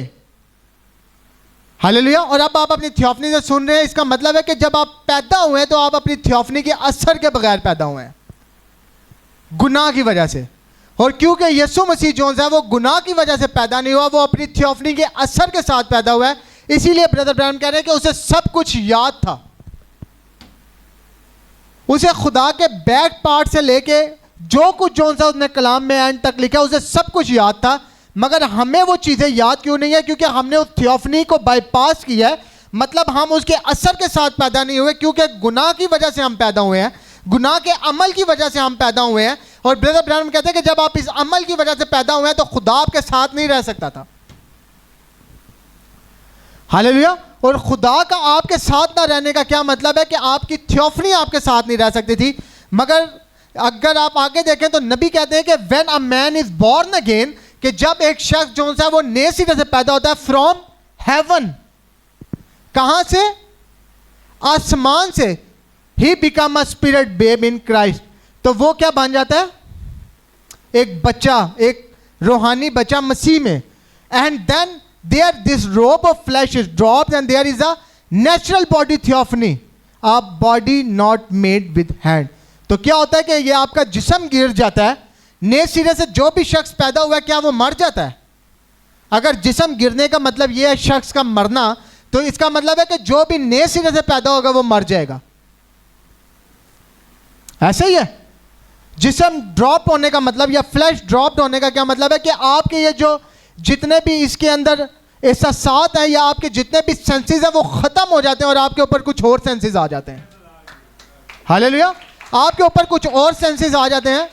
हालेलुया। और अब आप अपनी थियोफनी से सुन रहे हैं, इसका मतलब है कि जब आप पैदा हुए तो आप अपनी थियोफनी के असर के बगैर पैदा हुए हैं, गुनाह की वजह से। और क्योंकि यीशु मसीह जो है वो गुनाह की वजह से पैदा नहीं हुआ, वो अपनी थियोफनी के असर के साथ पैदा हुआ है। इसीलिए ब्रदर ब्रैनम कह रहे हैं कि उसे सब कुछ याद था। उसे खुदा के बैक पार्ट से लेके जो कुछ जो सा उसने कलाम में एंड तक लिखा, उसे सब कुछ याद था। मगर हमें वो चीज़ें याद क्यों नहीं है? क्योंकि हमने उस थियोफनी को बाईपास किया है। मतलब हम उसके असर के साथ पैदा नहीं हुए, क्योंकि गुनाह की वजह से हम पैदा हुए हैं, गुनाह के अमल की वजह से हम पैदा हुए हैं। और ब्रदर ब्रैनम कहते हैं कि जब आप इस अमल की वजह से पैदा हुए हैं तो खुदा आपके साथ नहीं रह सकता था। हालेलुया। और खुदा का आपके साथ ना रहने का क्या मतलब है? कि आपकी थियोफनी आपके साथ नहीं रह सकती थी। मगर अगर आप आगे देखें तो नबी कहते हैं कि when a man is born again, कि जब एक शख्स जो सा वो नए सिरे से पैदा होता है, फ्रॉम हेवन, कहां से? आसमान से। He become a spirit babe in Christ, तो वो क्या बन जाता है? एक बच्चा, एक रूहानी बच्चा मसीह में। And then there this robe of flesh is dropped and there is a natural body theophany, a body not made with hand. तो क्या होता है कि ये आपका जिस्म गिर जाता है। नए सिरे से जो भी शख्स पैदा हुआ है, क्या वो मर जाता है? अगर जिस्म गिरने का मतलब ये है शख्स का मरना, तो इसका मतलब है कि जो भी नए सिरे से पैदा होगा वो मर जाएगा। ऐसा ही है। जिस्म ड्रॉप होने का मतलब, या फ्लैश ड्रॉप होने का क्या मतलब है? कि आपके ये जो जितने भी इसके अंदर एहसासात हैं, या आपके जितने भी सेंसेस हैं, वो खत्म हो जाते हैं और आपके ऊपर कुछ और सेंसेस आ जाते हैं। हालेलुया। आपके ऊपर कुछ और सेंसेस आ जाते हैं।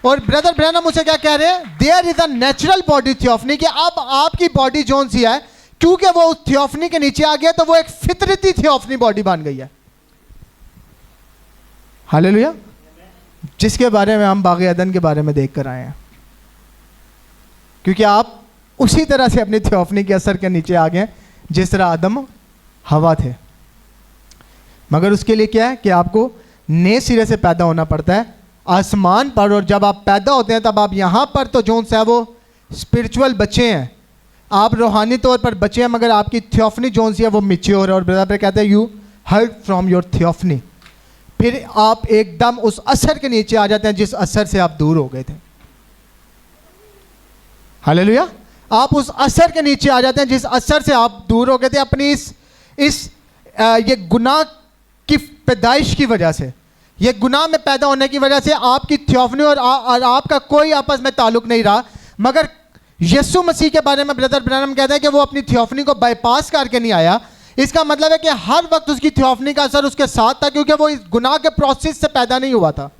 और ब्रदर ब्रैनम उसे क्या कह रहे हैं? There is a natural body theophany, कि अब आपकी बॉडी जोन सी है, क्योंकि वो उस थियोफनी के नीचे आ गया तो वो एक फितरती थियोफनी बॉडी बन गई है। हालेलुया। जिसके बारे में हम बाग़ अदन के बारे में देख कर आए हैं, क्योंकि आप उसी तरह से अपनी थियोफनी के असर के नीचे आ गए जिस तरह आदम हवा थे। मगर उसके लिए क्या है कि आपको नए सिरे से पैदा होना पड़ता है आसमान पर। और जब आप पैदा होते हैं तब आप यहाँ पर तो जो सा वो स्पिरिचुअल बच्चे हैं, आप रूहानी तौर पर बच्चे हैं, मगर आपकी थियोफनी जो सी है वो मैच्योर है। और ब्रदर कहते हैं you heard from your theophany, फिर आप एकदम उस असर के नीचे आ जाते हैं जिस असर से आप दूर हो गए थे। हालेलुया। आप उस असर के नीचे आ जाते हैं जिस असर से आप दूर हो गए थे, अपनी ये गुनाह की पैदाइश की वजह से, ये गुनाह में पैदा होने की वजह से आपकी थियोफनी और आपका कोई आपस में ताल्लुक नहीं रहा। मगर यीशु मसीह के बारे में ब्रदर ब्रैनम कहते हैं कि वो अपनी थियोफनी को बाईपास करके नहीं आया। इसका मतलब है कि हर वक्त उसकी थियोफनी का असर उसके साथ था, क्योंकि वो इस गुनाह के प्रोसेस से पैदा नहीं हुआ था।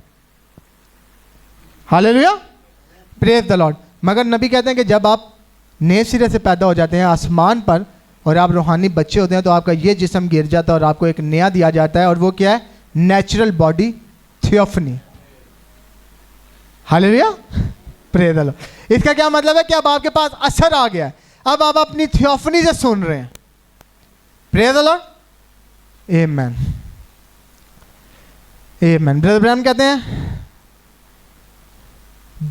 हालेलुया। Praise the Lord. मगर नबी कहते हैं कि जब आप नए सिरे से पैदा हो जाते हैं आसमान पर और आप रूहानी बच्चे होते हैं, तो आपका ये जिस्म गिर जाता है और आपको एक नया दिया जाता है, और वो क्या है? Natural body theophany. Hallelujah. Praise the Lord. इसका क्या मतलब है कि अब आपके पास असर आ गया है, अब आप अपनी थियोफनी से सुन रहे हैं। Praise the Lord, amen, amen. Brother Branham कहते हैं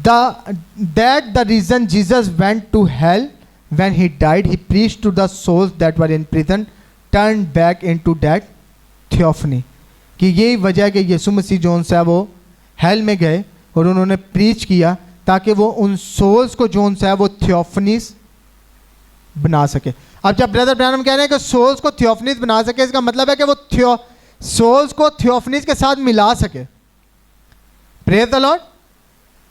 that the reason Jesus went to hell when he died, he preached to the souls that were in prison turned back into that theophany, कि यही वजह है कि यीशु मसीह जोन सा वो हेल में गए और उन्होंने प्रीच किया ताकि वो उन सोल्स को जोन सा है वो थियोफनीस बना सके। अब जब ब्रदर ब्रैनम कह रहे हैं कि सोल्स को थियोफनीस बना सके, इसका मतलब है कि वो सोल्स को थियोफनीस के साथ मिला सके। Praise the lord.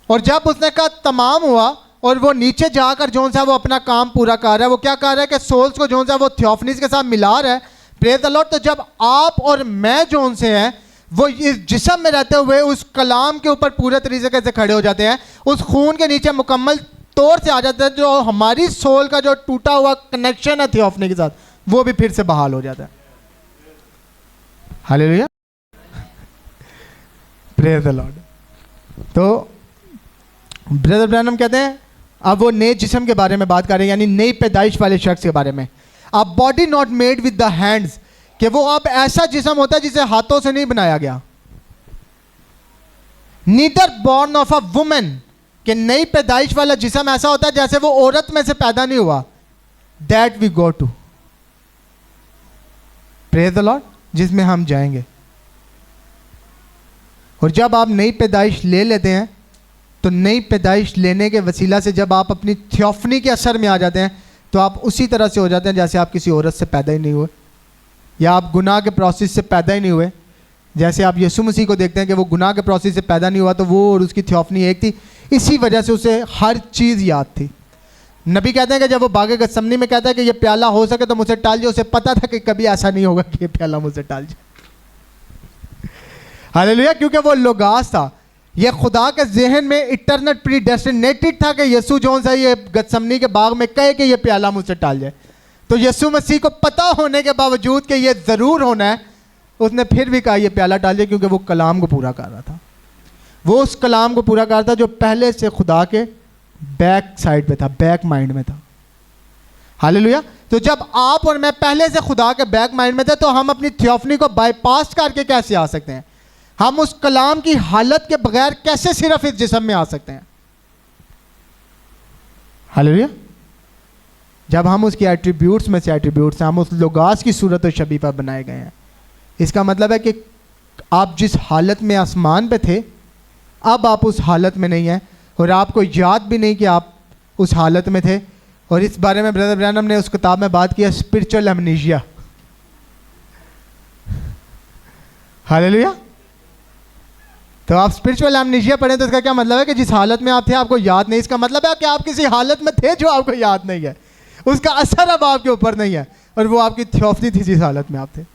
और जब उसने कहा तमाम हुआ और वो नीचे जाकर जोन सा वो अपना काम पूरा कर रहा है, वो क्या कर रहा है कि सोल्स को जोन सा वो थियोफनीस के साथ मिला रहा है। Praise the Lord. तो जब आप और मैं जोन से हैं वो इस जिस्म में रहते हुए उस कलाम के ऊपर पूरे तरीके से खड़े हो जाते हैं, उस खून के नीचे मुकम्मल तौर से आ जाते हैं, जो हमारी सोल का जो टूटा हुआ कनेक्शन है थियोफनी के साथ वो भी फिर से बहाल हो जाता है। Hallelujah, praise the Lord. तो ब्रदर ब्रैनम कहते हैं अब वो नए जिस्म के बारे में बात कर रहे हैं, यानी नई पैदाइश वाले शख्स के बारे में। अब body not made with the hands, कि वो अब ऐसा जिस्म होता है जिसे हाथों से नहीं बनाया गया। Neither born of a women, कि नई पैदाइश वाला जिस्म ऐसा होता है जैसे वो औरत में से पैदा नहीं हुआ। That we go to, praise the Lord, जिसमें हम जाएंगे। और जब आप नई पैदाइश ले लेते हैं तो नई पैदाइश लेने के वसीला से जब आप अपनी थियोफनी के असर में आ जाते हैं तो आप उसी तरह से हो जाते हैं जैसे आप किसी औरत से पैदा ही नहीं हुए, या आप गुनाह के प्रोसेस से पैदा ही नहीं हुए। जैसे आप यीशु मसीह को देखते हैं कि वो गुनाह के प्रोसेस से पैदा नहीं हुआ, तो वो और उसकी थियोफनी एक थी, इसी वजह से उसे हर चीज़ याद थी। नबी कहते हैं कि जब वो बागे गत्समनी में कहता है कि ये प्याला हो सके तो मुझसे टाल जाए, उसे पता था कि कभी ऐसा नहीं होगा कि ये प्याला मुझसे टाल जाए। हालेलुया, क्योंकि वो लोगास था, ये खुदा के जहन में इटरनल प्रीडेस्टिनेटेड था कि यीशु जोन सा ये गत्समनी के बाग में कहे कि ये प्याला मुझसे टाल जाए। तो यीशु मसीह को पता होने के बावजूद कि ये ज़रूर होना है, उसने फिर भी कहा ये प्याला टाल जाए, क्योंकि वो कलाम को पूरा कर रहा था। वो उस कलाम को पूरा कर रहा था जो पहले से खुदा के बैक साइड पे था, बैक माइंड में था। हालेलुया। तो जब आप और मैं पहले से खुदा के बैक माइंड में थे तो हम अपनी थियोफनी को बाईपास करके कैसे आ सकते हैं? हम उस कलाम की हालत के बगैर कैसे सिर्फ इस जिस्म में आ सकते हैं? हालेलुया। जब हम उसके एट्रीब्यूट्स में से एट्रीब्यूट्स हैं, हम उस लोगास की सूरत और शबीह पर बनाए गए हैं। इसका मतलब है कि आप जिस हालत में आसमान पे थे अब आप उस हालत में नहीं हैं, और आपको याद भी नहीं कि आप उस हालत में थे। और इस बारे में ब्रदर ब्रैनम ने उस किताब में बात किया, स्पिरिचुअल एमनीशिया। हालेलुया। तो आप स्पिरिचुअल एमनीशिया पढ़ें तो इसका क्या मतलब है कि जिस हालत में आप थे आपको याद नहीं। इसका मतलब है कि आप किसी हालत में थे जो आपको याद नहीं है, उसका असर अब आपके ऊपर नहीं है, और वो आपकी थियोफनी थी जिस हालत में आप थे।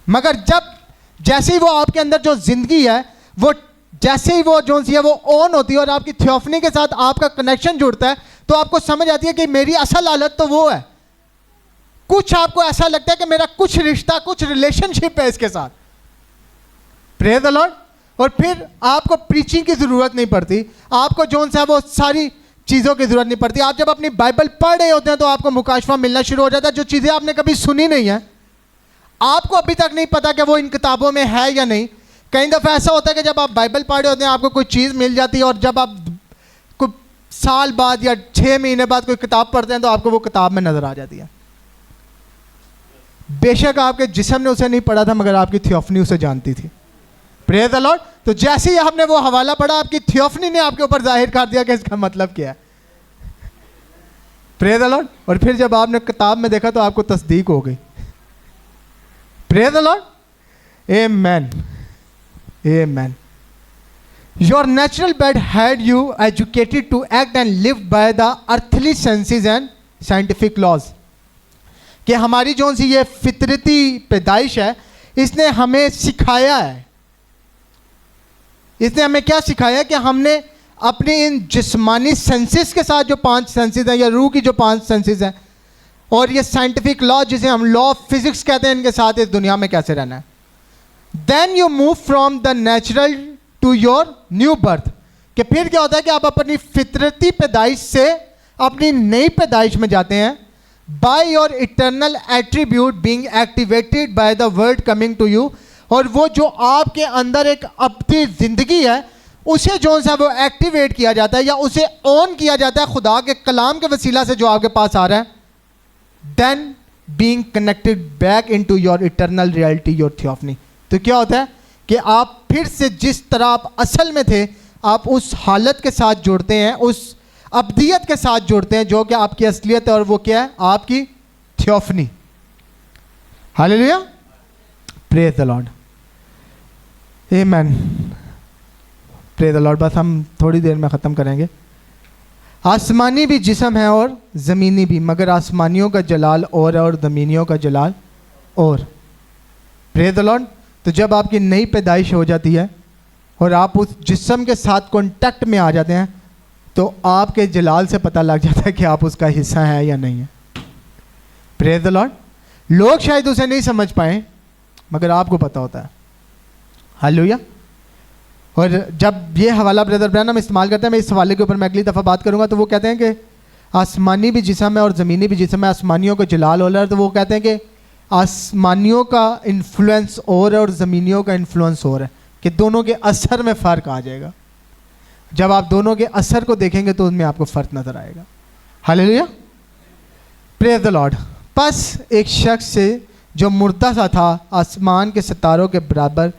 मगर जब जैसे ही वो आपके अंदर जो जिंदगी है वो जैसे ही वो जो सी है वो ऑन होती है और आपकी थियोफनी के साथ आपका कनेक्शन जुड़ता है, तो आपको समझ आती है कि मेरी असल हालत तो वो है। कुछ आपको ऐसा लगता है कि मेरा कुछ रिश्ता, कुछ रिलेशनशिप है इसके साथ। Praise the lord. और फिर आपको प्रीचिंग की ज़रूरत नहीं पड़ती, आपको जो सा वो सारी चीज़ों की ज़रूरत नहीं पड़ती। आप जब अपनी बाइबल पढ़ रहे होते हैं तो आपको मुकाशफा मिलना शुरू हो जाता है, जो चीज़ें आपने कभी सुनी नहीं है, आपको अभी तक नहीं पता कि वो इन किताबों में है या नहीं। कई दफ़ा ऐसा होता है कि जब आप बाइबल पढ़ रहे होते हैं आपको कोई चीज़ मिल जाती है, और जब आप कुछ साल बाद या 6 महीने बाद कोई किताब पढ़ते हैं तो आपको वो किताब में नज़र आ जाती है। बेशक आपके जिस्म ने उसे नहीं पढ़ा था, मगर आपकी थियोफनी उसे जानती थी। Praise the Lord. तो जैसे ही आपने वो हवाला पढ़ा, आपकी थियोफनी ने आपके ऊपर जाहिर कर दिया कि इसका मतलब क्या है। Praise the lord. और फिर जब आपने किताब में देखा तो आपको तस्दीक हो गई। Praise the Lord. Amen, amen. Your natural bed had you educated to act and live by the earthly senses and scientific laws, कि हमारी जो सी ये फितरती पैदाइश है इसने हमें सिखाया है। इसने हमें क्या सिखाया कि हमने अपने इन जिस्मानी सेंसेस के साथ, जो 5 सेंसेस हैं या रूह की जो 5 सेंसेस हैं, और ये साइंटिफिक लॉ जिसे हम लॉ ऑफ फिजिक्स कहते हैं, इनके साथ इस दुनिया में कैसे रहना है। Then you move from the natural to your new birth, कि फिर क्या होता है कि आप अपनी फितरती पैदाइश से अपनी नई पैदाइश में जाते हैं, by your eternal attribute being activated by the word coming to you, और वो जो आपके अंदर एक अपनी ज़िंदगी है उसे जो सा वो एक्टिवेट किया जाता है या उसे ऑन किया जाता है खुदा के कलाम के वसीला से जो आपके पास आ रहा है, then being connected back into your eternal reality your theophany. तो क्या होता है कि आप फिर से जिस तरह आप असल में थे आप उस हालत के साथ जुड़ते हैं, उस अब्दियत के साथ जुड़ते हैं जो कि आपकी असलियत है, और वो क्या है? आपकी theophany. Hallelujah, praise the Lord, आमीन, प्रेज द लॉर्ड। बस हम थोड़ी देर में ख़त्म करेंगे। आसमानी भी जिस्म है और ज़मीनी भी, मगर आसमानियों का जलाल और ज़मीनियों का जलाल और। Praise the Lord. तो जब आपकी नई पैदाइश हो जाती है और आप उस जिस्म के साथ कॉन्टैक्ट में आ जाते हैं तो आपके जलाल से पता लग जाता है कि आप उसका हिस्सा हैं या नहीं है। Praise the Lord. लोग शायद उसे नहीं समझ पाए मगर आपको पता होता है। हालेलुया। और जब ये हवाला ब्रदर ब्रैनम इस्तेमाल करते हैं, मैं इस हवाले के ऊपर मैं अगली दफ़ा बात करूँगा, तो वो कहते हैं कि आसमानी भी जिस्म है और ज़मीनी भी जिस्म है, आसमानियों को जलाल हो रहा है। तो वो कहते हैं कि आसमानियों का इन्फ्लुएंस और ज़मीनियों का इन्फ्लुएंस और है, कि दोनों के असर में फ़र्क आ जाएगा। जब आप दोनों के असर को देखेंगे तो उनमें आपको फ़र्क नज़र आएगा। Hallelujah, praise the Lord. बस एक शख्स से जो मुर्दा सा था, आसमान के सितारों के बराबर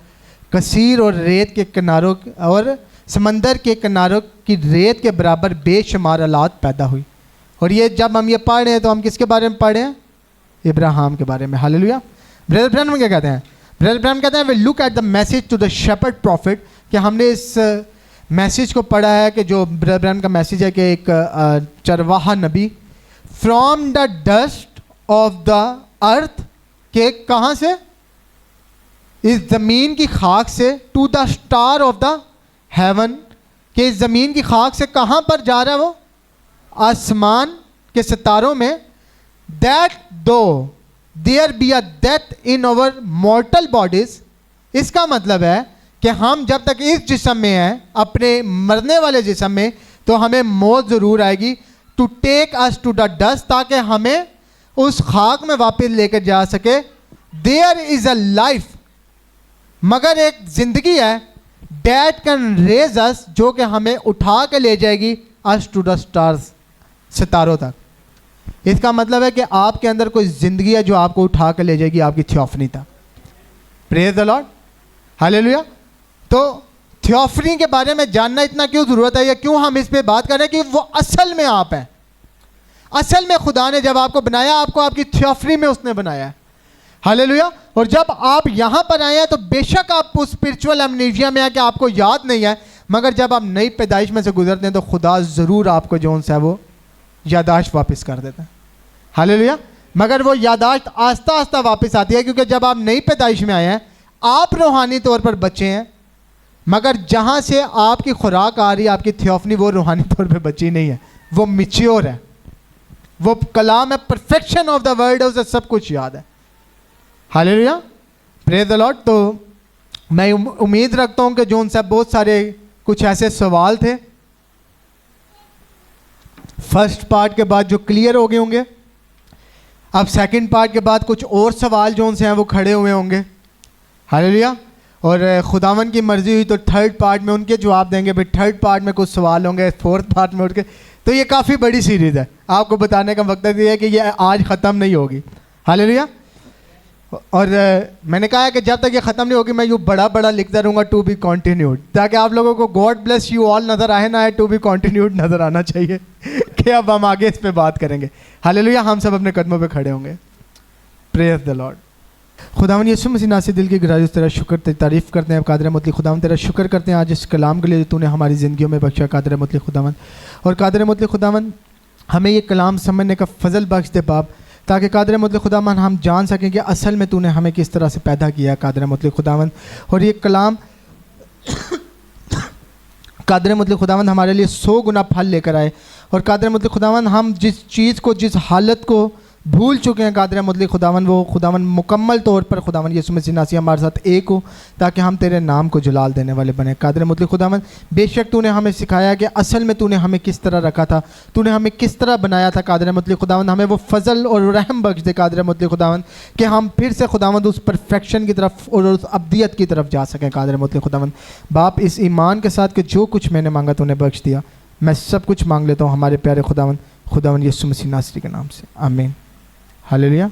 कसीर और रेत के किनारों और समंदर के किनारों की रेत के बराबर बेशुमार औलाद पैदा हुई। और ये जब हम ये पढ़ रहे हैं तो हम किसके बारे में पढ़ रहे हैं? इब्राहिम के बारे में। हालेलुया। ब्रदर ब्रैनम क्या कहते हैं? ब्रदर ब्रैनम कहते हैं we look at the message to the shepherd prophet, कि हमने इस मैसेज को पढ़ा है कि जो ब्रदर ब्रैनम का मैसेज है कि एक चरवाहा नबी from the dust of the earth, के कहाँ से? इस ज़मीन की खाक से, to the star of the heaven, के इस ज़मीन की खाक से कहाँ पर जा रहा है वो? आसमान के सितारों में। That though there be a death in our mortal bodies, इसका मतलब है कि हम जब तक इस जिस्म में हैं, अपने मरने वाले जिस्म में, तो हमें मौत ज़रूर आएगी। To take us to the dust, ताकि हमें उस खाक में वापस लेकर जा सके। देयर इज़ अ लाइफ, मगर एक ज़िंदगी है, डैट कैन रेज अस, जो कि हमें उठा के ले जाएगी अस टू द स्टार्स, सितारों तक। इसका मतलब है कि आपके अंदर कोई ज़िंदगी है जो आपको उठा के ले जाएगी आपकी थियोफनी तक। Praise the Lord, hallelujah. तो थियोफनी के बारे में जानना इतना क्यों ज़रूरत है, या क्यों हम इस पे बात कर रहे हैं? कि वो असल में आप हैं। असल में खुदा ने जब आपको बनाया, आपको आपकी थियोफनी में उसने बनाया है। हालेलुया। और जब आप यहाँ पर आए हैं तो बेशक आप उस स्पिरिचुअल एमनेशिया में है कि आपको याद नहीं है, मगर जब आप नई पैदाइश में से गुजरते हैं तो खुदा ज़रूर आपको जो है वो यादाश्त वापस कर देता है। हालेलुया। मगर वो यादाश्त आस्ता आस्ता वापस आती है, क्योंकि जब आप नई पैदाइश में आए हैं आप रूहानी तौर पर बच्चे हैं, मगर जहाँ से आपकी खुराक आ रही है, आपकी थियोफनी, वो रूहानी तौर पर बच्ची नहीं है, वो मिच्योर है, वो कलाम है, परफेक्शन ऑफ द वर्ड है, उसे सब कुछ याद है। Hallelujah, praise the Lord. तो मैं उम्मीद रखता हूँ कि जो उनसे बहुत सारे कुछ ऐसे सवाल थे फर्स्ट पार्ट के बाद जो क्लियर हो गए होंगे। अब सेकंड पार्ट के बाद कुछ और सवाल जो उनसे हैं वो खड़े हुए होंगे। हालेलुया। और खुदावन की मर्ज़ी हुई तो थर्ड पार्ट में उनके जवाब देंगे, फिर थर्ड पार्ट में कुछ सवाल होंगे, फोर्थ पार्ट में उठ के। तो ये काफ़ी बड़ी सीरीज़ है, आपको बताने का मकसद ये है कि ये आज ख़त्म नहीं होगी। हालेलुया। और मैंने कहा है कि जब तक ये ख़त्म नहीं होगी मैं यूँ बड़ा बड़ा लिखता रहूँगा, टू बी कॉन्टिन्यूड, ताकि आप लोगों को गॉड ब्लेस यू ऑल नज़र आए ना आए, टू बी कॉन्टिन्यूड नज़र आना चाहिए कि अब हम आगे इस पर बात करेंगे। हालेलुया। हम सब अपने कदमों पे खड़े होंगे। Praise the Lord. खुदावन यीशु मसीह नासिर दिल की गहराइयों से तेरा शुक्र, तेरी तारीफ़ करते हैं। कादिर मुतलक खुदावन तेरा शुक्र करते हैं आज इस कलाम के लिए जो तूने हमारी ज़िंदगियों में बख्शा। कादिर मुतलक खुदावन, और कादिर मुतलक खुदावन हमें ये कलाम समझने का फ़ज़ल बख्श दे बाप, ताकि कादिर मुतलक खुदावन हम जान सकें कि असल में तूने हमें किस तरह से पैदा किया है कादिर मुतलक खुदावन। और ये कलाम कादिर मुतलक खुदावन हमारे लिए 100 गुना फल लेकर आए। और कादिर मुतलक खुदावन हम जिस चीज़ को, जिस हालत को भूल चुके हैं कादिर मुतलक खुदावन, वो खुदावन मुकम्मल तौर पर खुदावन यीशु मसीह नासी हमारे साथ एक हो, ताकि हम तेरे नाम को जलाल देने वाले बने। कादिर मुतलक खुदावन, बेशक तूने हमें सिखाया कि असल में तूने हमें किस तरह रखा था, तूने हमें किस तरह बनाया था। कादिर मुतलक खुदावन, हमें वो फजल और रहम बख्श दे कादिर मुतलक खुदावन, कि हम फिर से खुदावन उस परफेक्शन की तरफ और उस अब्दियत की तरफ जा सकें। कादिर मुतलक खुदावन बाप, इस ईमान के साथ कि जो कुछ मैंने मांगा तूने बख्श दिया, मैं सब कुछ मांग लेता हूँ हमारे प्यारे खुदावन यीशु मसीह नासरी के नाम से, आमीन। हालेलुया।